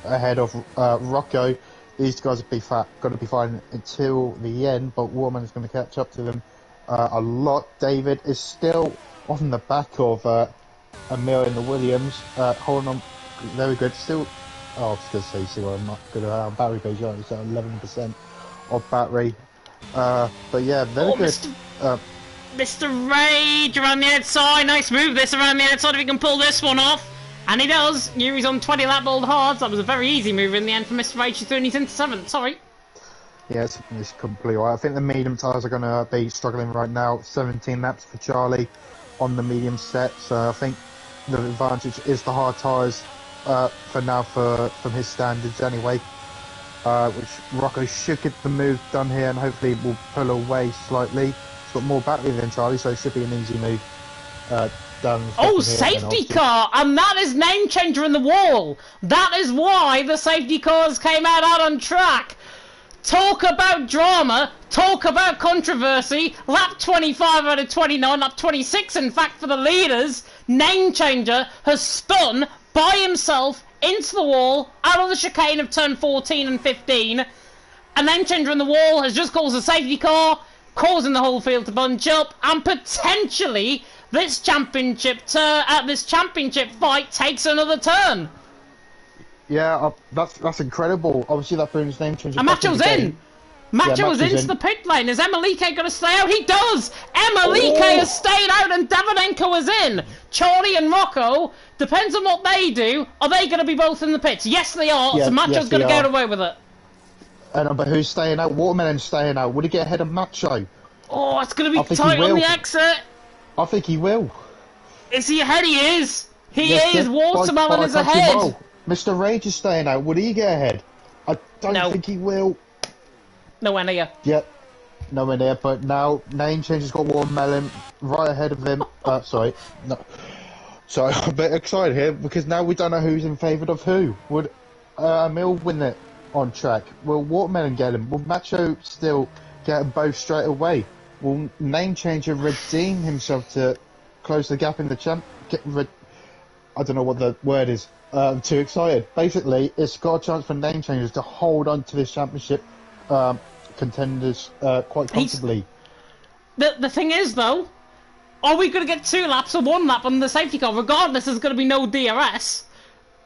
ahead of Rocco, these guys are going to be fine until the end, but Warman is going to catch up to them a lot. David is still on the back of Emil in the Williams, holding on very good. Still Oh, I was going to say, see what I'm not going to battery goes on. It's at 11% of battery. But yeah, very good. Mr. Rage around the outside. Nice move this around the outside if he can pull this one off. And he does. Yuri's on 20 lap old hards. That was a very easy move in the end for Mr. Rage. He's into 7th. Sorry. Yeah, it's completely right. I think the medium tyres are going to be struggling right now. 17 laps for Charlie on the medium set. So I think the advantage is the hard tyres for now from his standards anyway. Which Rocco should get the move done here and hopefully will pull away slightly. He's got more battery than Charlie, so it should be an easy move done. Oh, safety car! And that is name changer in the wall! That is why the safety cars came out on track! Talk about drama, talk about controversy. Lap 25 out of 29, lap 26 in fact for the leaders. Name changer has spun by himself into the wall, out of the chicane of turn 14 and 15. A name changer in the wall has just caused a safety car, causing the whole field to bunch up, and potentially this championship fight takes another turn. Yeah, that's incredible. Obviously, that brings name change. And Macho's in. Macho's into the pit lane. Is Emelike going to stay out? He does. Emelike has stayed out, and Davidenko is in. Charlie and Rocco, depends on what they do. Are they going to be both in the pits? Yes, they are. Yeah, so Macho's going to get away with it. But who's staying out? Watermelon's staying out. Would he get ahead of Macho? Oh, it's going to be tight on the exit. I think he will. Is he ahead? He is. He is. Watermelon is ahead. Mr. Rage is staying out. Would he get ahead? I don't think he will. Nowhere near. Yep. Nowhere near. But now, name change has got Watermelon right ahead of him. Sorry. No. Sorry, I'm a bit excited here because now we don't know who's in favour of who. Would Emil win it on track? Will Watermelon get him? Will Macho still get them both straight away? Will Name Changer redeem himself to close the gap in the champ? I don't know what the word is. I'm too excited. Basically, it's got a chance for Name Changers to hold on to this championship contenders quite comfortably. The thing is, though, are we going to get 2 laps or 1 lap on the safety car? Regardless, there's going to be no DRS.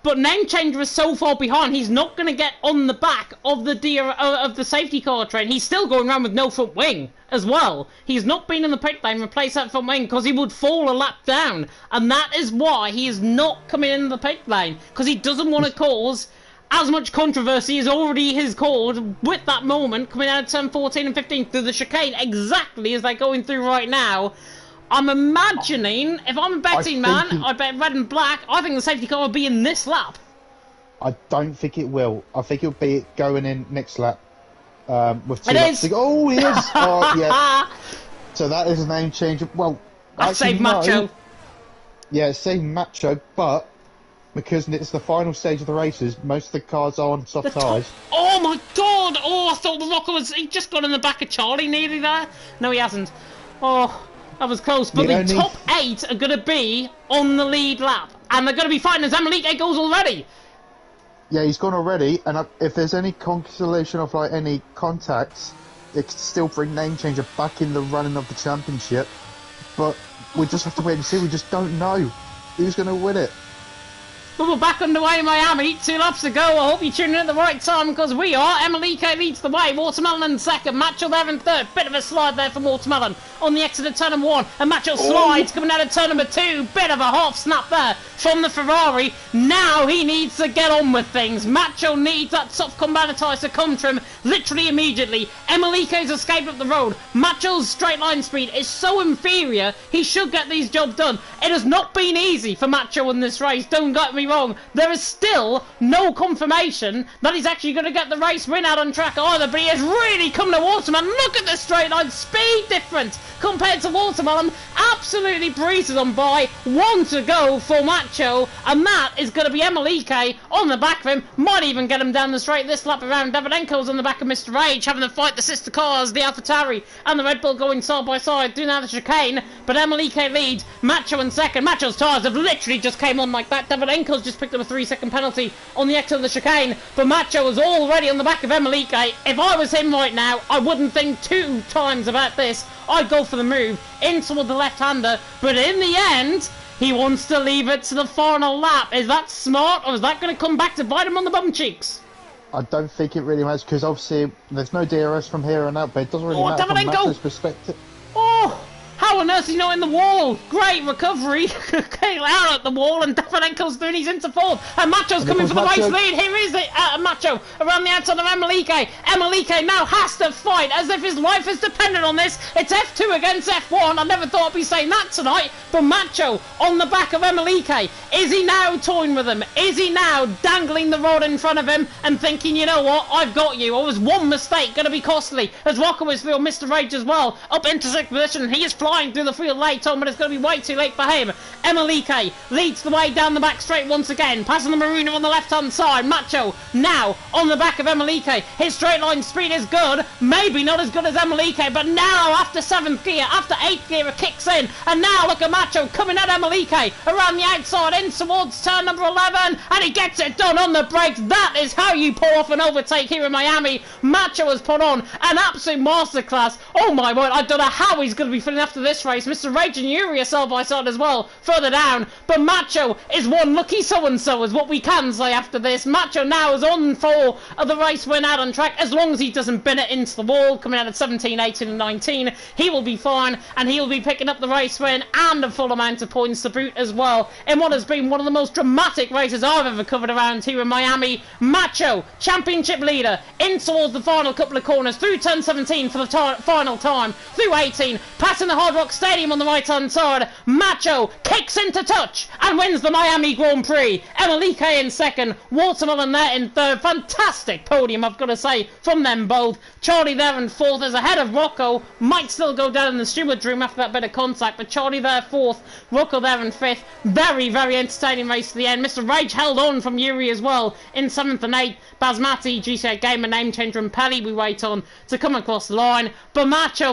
But Name Changer is so far behind, he's not going to get on the back of the safety car train. He's still going around with no front wing as well. He's not been in the pit lane, replace that front wing, because he would fall a lap down. And that is why he is not coming in the pit lane, because he doesn't want to cause as much controversy as already has caused with that moment coming out of turn 14 and 15 through the chicane, exactly as they're going through right now. I'm imagining, if I'm a betting man, I bet red and black, I think the safety car will be in this lap. I don't think it will. I think it'll be going in next lap. With 2 it laps is! Oh, he is! Oh, yeah. So that is a name change. Well, I saved Macho. Yeah, it's saved Macho, but because it's the final stage of the races, most of the cars are on soft tyres. Oh my god! Oh, I thought the Rocker was... He just got in the back of Charlie nearly there. No, he hasn't. Oh... That was close, but the top 8 are going to be on the lead lap. And they're going to be fighting as Emelike goes already. Yeah, he's gone already, and if there's any consolation of like any contacts, it could still bring Name Changer back in the running of the championship. But we just have to wait and see. We just don't know who's going to win it. But we're back underway in Miami, 2 laps to go. I hope you're tuning in at the right time, because we are. Emelike leads the way, Watermelon in second, Macho there in third. Bit of a slide there from Watermelon on the exit of turn number 1, and Macho slides coming out of turn number 2. Bit of a half snap there from the Ferrari. Now he needs to get on with things. Macho needs that soft combatant tyres to come to him literally immediately. Emelike's escaped up the road. Macho's straight line speed is so inferior, he should get these jobs done. It has not been easy for Macho in this race, don't get me wrong. There is still no confirmation that he's actually going to get the race win out on track either, but he has really come to Watermelon. Look at the straight line speed difference compared to Watermelon. Absolutely breezes on by. 1 to go for Macho, and that is going to be Emelike on the back of him. Might even get him down the straight this lap around. Davidenko's on the back of Mr. Rage, having to fight the sister cars, the Fantarry and the Red Bull going side by side, doing out the chicane, but Emelike leads. Macho in second. Macho's tyres have literally just came on like that. Davidenko's just picked up a 3-second penalty on the exit of the chicane, but Macho is already on the back of Emelike. If I was him right now, I wouldn't think 2 times about this. I'd go for the move in toward the left-hander, but in the end, He wants to leave it to the final lap. Is that smart, or is that going to come back to bite him on the bum cheeks? I don't think it really matters, because obviously there's no DRS from here on out, but it doesn't really matter from Max's perspective. Oh! How on earth is he not in the wall? Great recovery. Came out at the wall and Davidenko's through and he's into fourth. And Macho's coming for the race lead. Here is it, Macho around the outside of Emelike. Emelike now has to fight as if his life is dependent on this. It's F2 against F1. I never thought I'd be saying that tonight. But Macho on the back of Emelike. Is he now toying with him? Is he now dangling the rod in front of him and thinking, you know what, I've got you. Or was one mistake going to be costly? As Rocco is through Mr. Rage as well. Up into sixth position. He is flying through the field late on, but it's going to be way too late for him. Emelike leads the way down the back straight once again, passing the Marina on the left-hand side. Macho now on the back of Emelike. His straight line speed is good, maybe not as good as Emelike, but now after 7th gear, after 8th gear, it kicks in, and now look at Macho coming at Emelike around the outside in towards turn number 11, and he gets it done on the brakes. That is how you pull off an overtake here in Miami. Macho has put on an absolute masterclass. Oh my word, I don't know how he's going to be feeling after this race. Mr. Rage and Yuri are side by side as well, further down. But Macho is one lucky so-and-so, is what we can say after this. Macho now is on for the race win out on track, as long as he doesn't bin it into the wall, coming out at 17, 18 and 19. He will be fine, and he will be picking up the race win and a full amount of points to boot as well, in what has been one of the most dramatic races I've ever covered around here in Miami. Macho, championship leader, in towards the final couple of corners, through turn 17 for the final time, through 18, passing the Hard Rock Stadium on the right hand side. Macho kicks into touch and wins the Miami Grand Prix. Emelike in second, Watermelon there in third. Fantastic podium, I've got to say, from them both. Charlie there in fourth is ahead of Rocco. Might still go down in the steward's room after that bit of contact, but Charlie there fourth, Rocco there in fifth. Very, very entertaining race to the end. Mr. Rage held on from Yuri as well in 7th and 8th. Basmati, GC Gamer, Name Changer and Pelly we wait on to come across the line. But Macho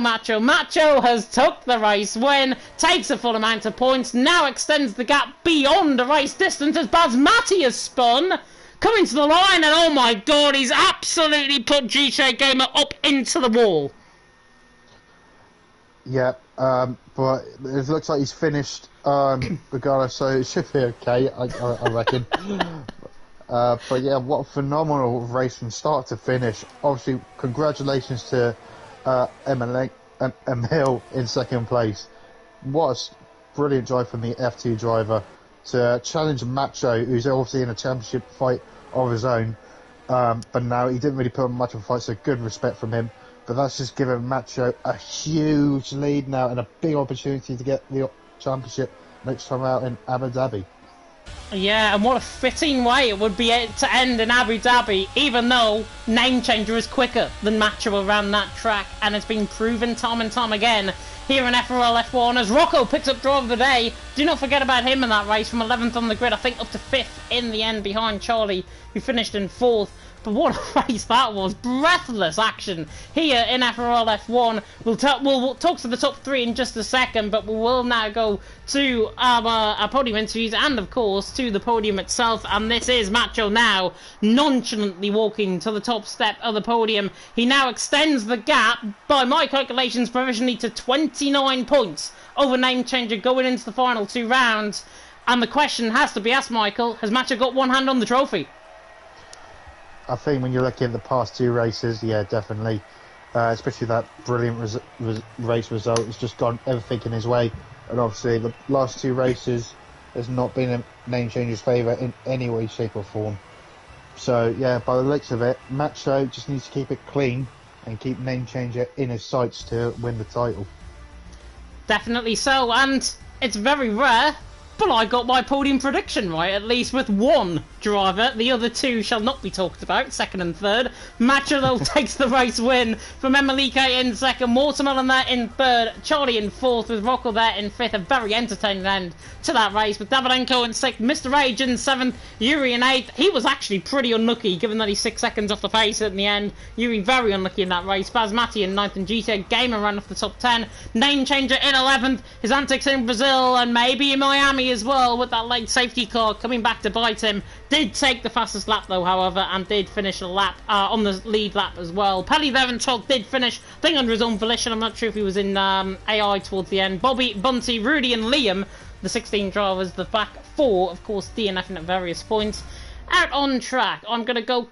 has took the race win, takes a full amount of points, now extends the gap beyond the race distance as Basmati has spun, coming to the line, and oh my god, he's absolutely put GC Gamer up into the wall. Yeah, but it looks like he's finished regardless, so it should be okay, I reckon. But yeah, what a phenomenal race from start to finish. Obviously, congratulations to Emil in second place. What a brilliant drive from the F2 driver to challenge Macho, who's obviously in a championship fight of his own. But now he didn't really put on much of a fight, so good respect from him. But that's just given Macho a huge lead now and a big opportunity to get the championship next time out in Abu Dhabi. Yeah, and what a fitting way it would be to end in Abu Dhabi, even though Name Changer is quicker than Macho around that track, and it's been proven time and time again here in FRL F1 as Rocco picks up driver of the day. Do not forget about him in that race, from 11th on the grid, I think up to 5th in the end behind Charlie, who finished in 4th. But what a race that was. Breathless action here in FRL F1. We'll talk to the top 3 in just a second, but we will now go to our podium interviews and, of course, to the podium itself. And this is Macho now nonchalantly walking to the top step of the podium. He now extends the gap, by my calculations, provisionally to 29 points over Name Changer going into the final 2 rounds. And the question has to be asked, Michael, has Macho got one hand on the trophy? I think when you're looking at the past 2 races, yeah, definitely. Especially that brilliant race result. It's just gone everything in his way. And obviously, the last 2 races has not been in Name Changer's favour in any way, shape or form. So, yeah, by the looks of it, Macho just needs to keep it clean and keep Name Changer in his sights to win the title. Definitely so, and it's very rare, but I got my podium prediction right, at least with one driver. The other 2 shall not be talked about, second and third. Macho, though, takes the race win from Emelike in second, Watermelon there in third, Charlie in fourth, with Rocco there in fifth. A very entertaining end to that race, with Davidenko in sixth, Mr. Rage in seventh, Yuri in eighth. He was actually pretty unlucky, given that he's 6 seconds off the pace in the end. Yuri very unlucky in that race. Basmati in ninth, and GTA Gamer ran off the top 10. Name Changer in 11th. His antics in Brazil and maybe in Miami as well, with that late safety car coming back to bite him. Did take the fastest lap though, however, and did finish a lap on the lead lap as well. Pelly there in 12th did finish, I think under his own volition. I'm not sure if he was in AI towards the end. Bobby, Bunty, Rudy and Liam the 16 drivers, the back 4, of course, DNFing at various points. Out on track, I'm going to go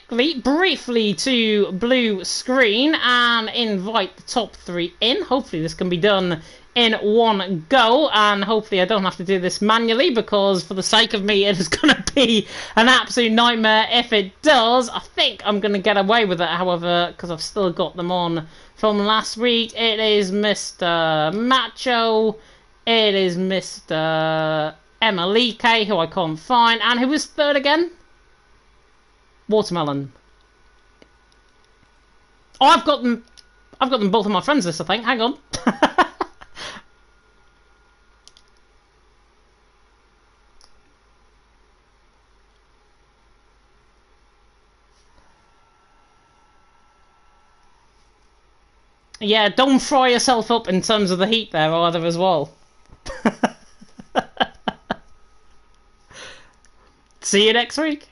briefly to blue screen and invite the top 3 in. Hopefully this can be done in one go, and hopefully I don't have to do this manually, because for the sake of me it is going to be an absolute nightmare if it does. I think I'm going to get away with it, however, because I've still got them on from last week. It is Mr. Macho, it is Mr. Emalike, who I can't find, and who was third again? Watermelon. Oh, I've got them both on my friends list, I think. Hang on. Yeah, don't fry yourself up in terms of the heat there either as well. See you next week.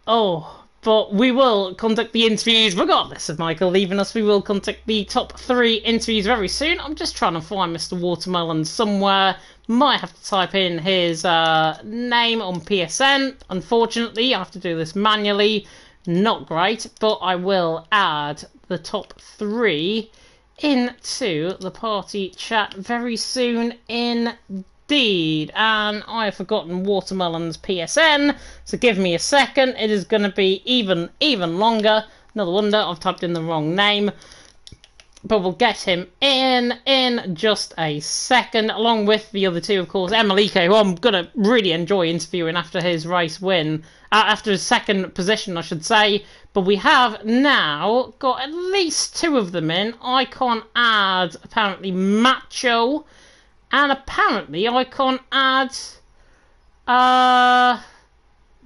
Oh, but we will conduct the interviews regardless of Michael leaving us. We will conduct the top 3 interviews very soon. I'm just trying to find Mr. Watermelon somewhere. Might have to type in his name on PSN. Unfortunately, I have to do this manually. Not great, but I will add the top 3 into the party chat very soon indeed. And I have forgotten Watermelon's PSN, so give me a second. It is going to be even longer. No wonder I've typed in the wrong name. But we'll get him in just a second, along with the other 2, of course. Emalike, who I'm going to really enjoy interviewing after his race win. After his second position, I should say. But we have now got at least 2 of them in. I can't add, apparently, Macho. And apparently I can't add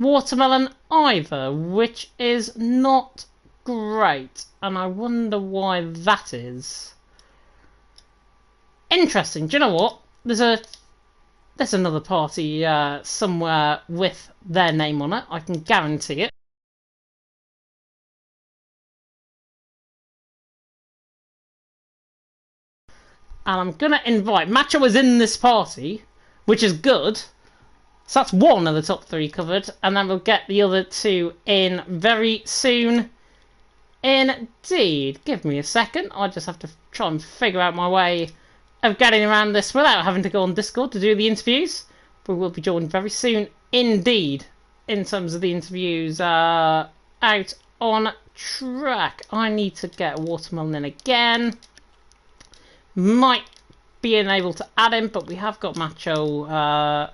Watermelon either, which is not great. And I wonder why that is. Interesting. Do you know what? There's another party somewhere with their name on it. I can guarantee it. And I'm going to invite... Macho is in this party, which is good. So that's 1 of the top 3 covered. And then we'll get the other 2 in very soon indeed. Give me a second. I just have to try and figure out my way of getting around this without having to go on Discord to do the interviews. But we will be joined very soon indeed in terms of the interviews out on track. I need to get Watermelon in again. Might be unable to add him, but we have got Macho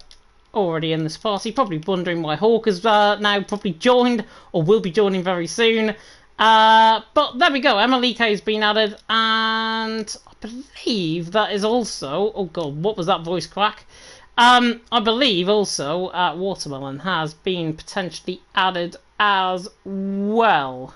already in this party. Probably wondering why Hawk has now probably joined, or will be joining very soon. But there we go. Emalike has been added, and I believe that is also... Oh god, what was that voice crack? I believe also Watermelon has been potentially added as well.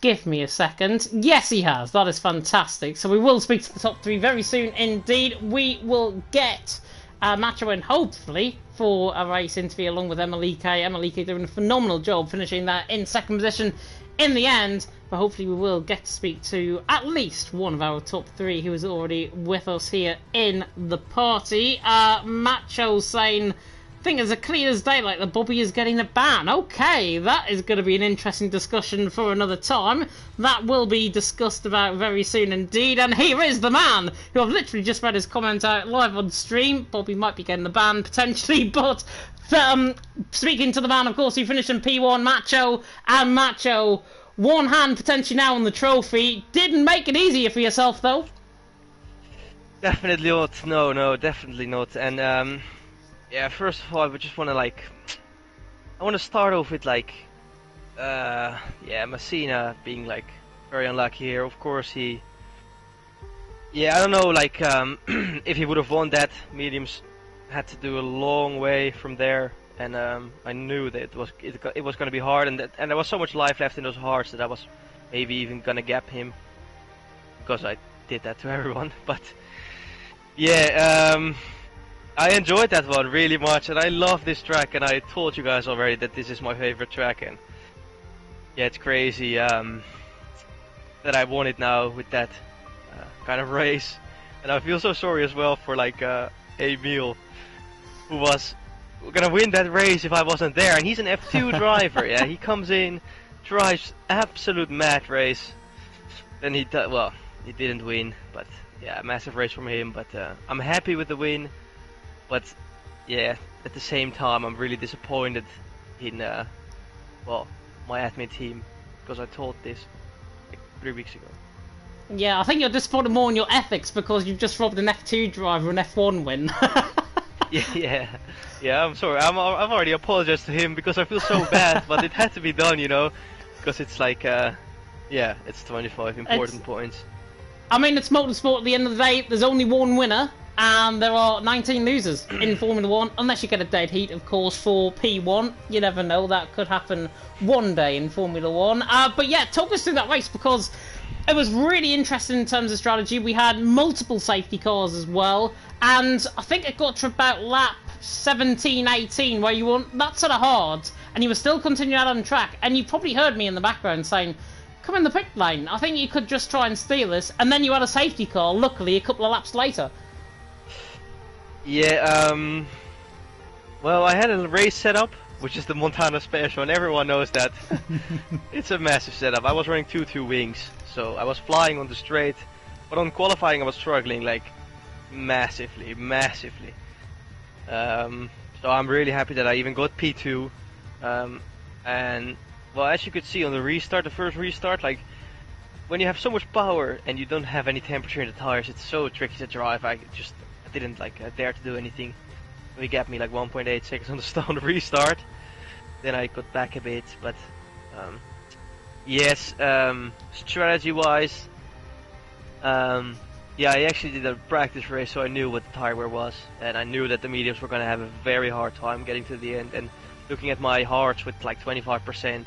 Give me a second. Yes, he has. That is fantastic. So we will speak to the top 3 very soon indeed. We will get Macho in, hopefully, for a race interview along with Emalike. Emalike doing a phenomenal job finishing that in 2nd position in the end. But hopefully we will get to speak to at least one of our top 3 who is already with us here in the party. Macho saying... I think it's as clear as daylight that Bobby is getting a ban. Okay, that is going to be an interesting discussion for another time. That will be discussed about very soon indeed. And here is the man who I've literally just read his comment out live on stream. Bobby might be getting the ban potentially, but speaking to the man, of course, who finished in P1, Macho, and Macho, one hand potentially now on the trophy. Didn't make it easier for yourself though. Definitely not. No, definitely not. And yeah, first of all, I would just want to I want to start off with yeah, Messina being very unlucky here. Of course, yeah, I don't know, if he would have won that, mediums had to do a long way from there, and I knew that it was going to be hard, and there was so much life left in those hearts that I was maybe even gonna gap him, because I did that to everyone. But yeah, I enjoyed that one really much, and I love this track, and I told you guys already that this is my favorite track, and yeah, it's crazy that I won it now with that kind of race. And I feel so sorry as well for like Emil, who was gonna win that race if I wasn't there. And he's an F2 driver. Yeah, he comes in, drives absolute mad race. Then he didn't win, but yeah, massive race from him. But I'm happy with the win. But yeah, at the same time, I'm really disappointed in my admin team, because I told this like 3 weeks ago. Yeah, I think you're disappointed more in your ethics because you've just robbed an F2 driver an F1 win. yeah. I'm sorry. I've already apologized to him because I feel so bad, but it had to be done, you know, because it's like it's 25 important points. I mean, it's motorsport. At the end of the day, there's only one winner, and there are 19 losers in Formula 1, unless you get a dead heat, of course, for P1. You never know, that could happen one day in Formula 1. But yeah, talk us through that race, because it was really interesting in terms of strategy. We had multiple safety cars as well, and I think it got to about lap 17, 18, where you were that sort of hard, and you were still continuing out on track, and you probably heard me in the background saying, come in the pit lane, I think you could just try and steal this, and then you had a safety car, luckily, a couple of laps later. Yeah, well, I had a race setup, which is the Montana Special, and everyone knows that. It's a massive setup. I was running 2-2 wings, so I was flying on the straight, but on qualifying I was struggling, like, massively. So I'm really happy that I even got P2, and, well, as you could see on the restart, the first restart, like, when you have so much power and you don't have any temperature in the tires, it's so tricky to drive. I didn't dare to do anything. He got me like 1.8 seconds on the restart. Then I got back a bit, but yes, strategy-wise, yeah, I actually did a practice race, so I knew what the tire wear was, and I knew that the mediums were gonna have a very hard time getting to the end. And looking at my hards with like 25%,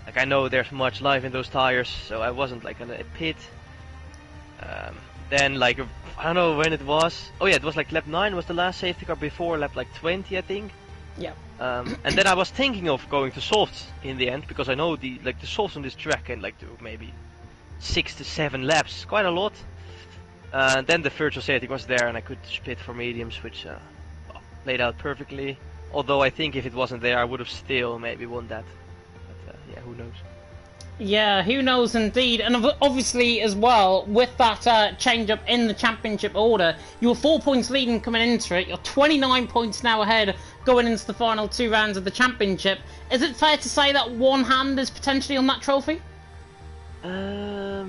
like I know there's much life in those tires, so I wasn't like in a pit. Then like I don't know when it was. Oh yeah, it was like lap 9 was the last safety car before lap like 20, I think. Yeah. And then I was thinking of going to softs in the end, because I know the softs on this track can like do maybe 6 to 7 laps, quite a lot. Then the virtual safety was there, and I could split for mediums, which played out perfectly. Although I think if it wasn't there, I would have still maybe won that. But yeah, who knows? Yeah, who knows indeed. And obviously as well, with that change up in the championship order, you were 4 points leading coming into it. You're 29 points now ahead going into the final 2 rounds of the championship. Is it fair to say that one hand is potentially on that trophy? I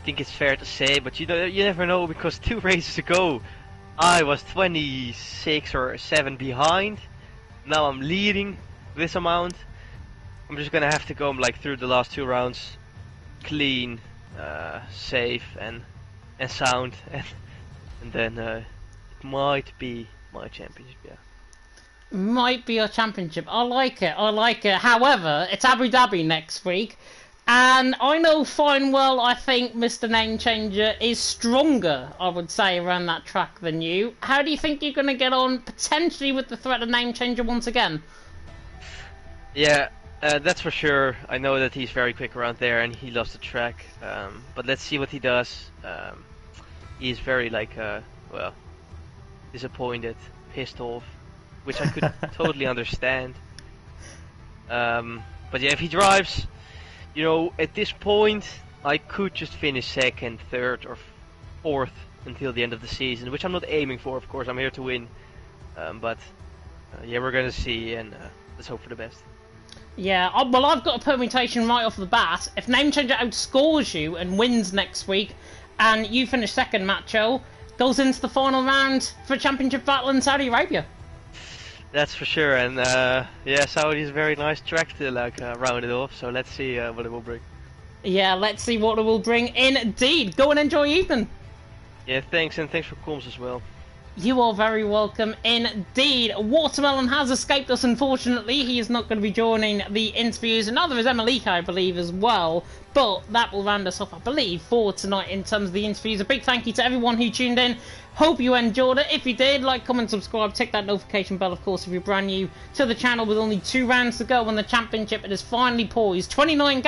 think it's fair to say, but you never know, because 2 races ago I was 26 or 7 behind. Now I'm leading this amount. I'm just gonna have to go like through the last 2 rounds clean, safe and sound, and then it might be my championship. Yeah. Might be your championship. I like it. However, it's Abu Dhabi next week, and I know fine well I think Mr. Name Changer is stronger, I would say, around that track than you. How do you think you're going to get on, potentially with the threat of Name Changer once again? Yeah, that's for sure. I know that he's very quick around there, and he loves the track. But let's see what he does. He's very well, disappointed, pissed off, which I could totally understand. But yeah, if he drives, you know, at this point, I could just finish 2nd, 3rd, or 4th until the end of the season, which I'm not aiming for, of course. I'm here to win. But yeah, we're gonna see, and let's hope for the best. Yeah, well, I've got a permutation right off the bat. If Name Changer outscores you and wins next week, and you finish 2nd, Macho, goes into the final round for a championship battle in Saudi Arabia. That's for sure, and yeah, Saudi is a very nice track to round it off, so let's see what it will bring. Yeah, let's see what it will bring indeed. Go and enjoy your evening. Yeah, thanks, and thanks for calls as well. You are very welcome indeed. Watermelon has escaped us, unfortunately. He is not going to be joining the interviews, and neither is Emelika, I believe, as well. But that will round us off, I believe, for tonight in terms of the interviews. A big thank you to everyone who tuned in. Hope you enjoyed it. If you did, like, comment, subscribe, tick that notification bell, of course, if you're brand new to the channel. With only 2 rounds to go on the championship, it is finally poised. 29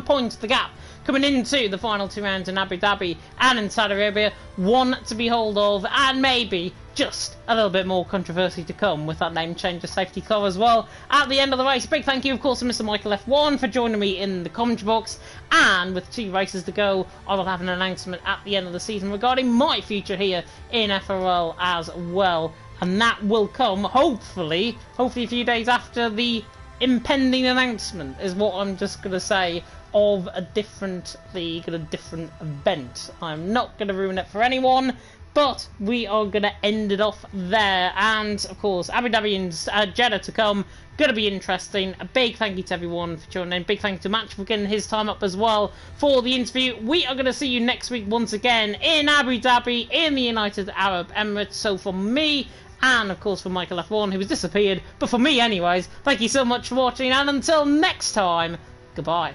points the gap coming into the final 2 rounds in Abu Dhabi and in Saudi Arabia. One to behold of, and maybe just a little bit more controversy to come with that name change of safety car as well at the end of the race. Big thank you, of course, to Mr. Michael F1 for joining me in the commentary box. And with 2 races to go, I will have an announcement at the end of the season regarding my future here in FRL as well. And that will come, hopefully a few days after the impending announcement, is what I'm just going to say, of a different league and a different event. I'm not going to ruin it for anyone, but we are going to end it off there. And, of course, Abu Dhabi and Jeddah to come. Going to be interesting. A big thank you to everyone for tuning in. Big thank you to Match for getting his time up as well for the interview. We are going to see you next week once again in Abu Dhabi, in the United Arab Emirates. So from me, and of course for Michael F1, who has disappeared, but for me anyways, thank you so much for watching, and until next time, goodbye.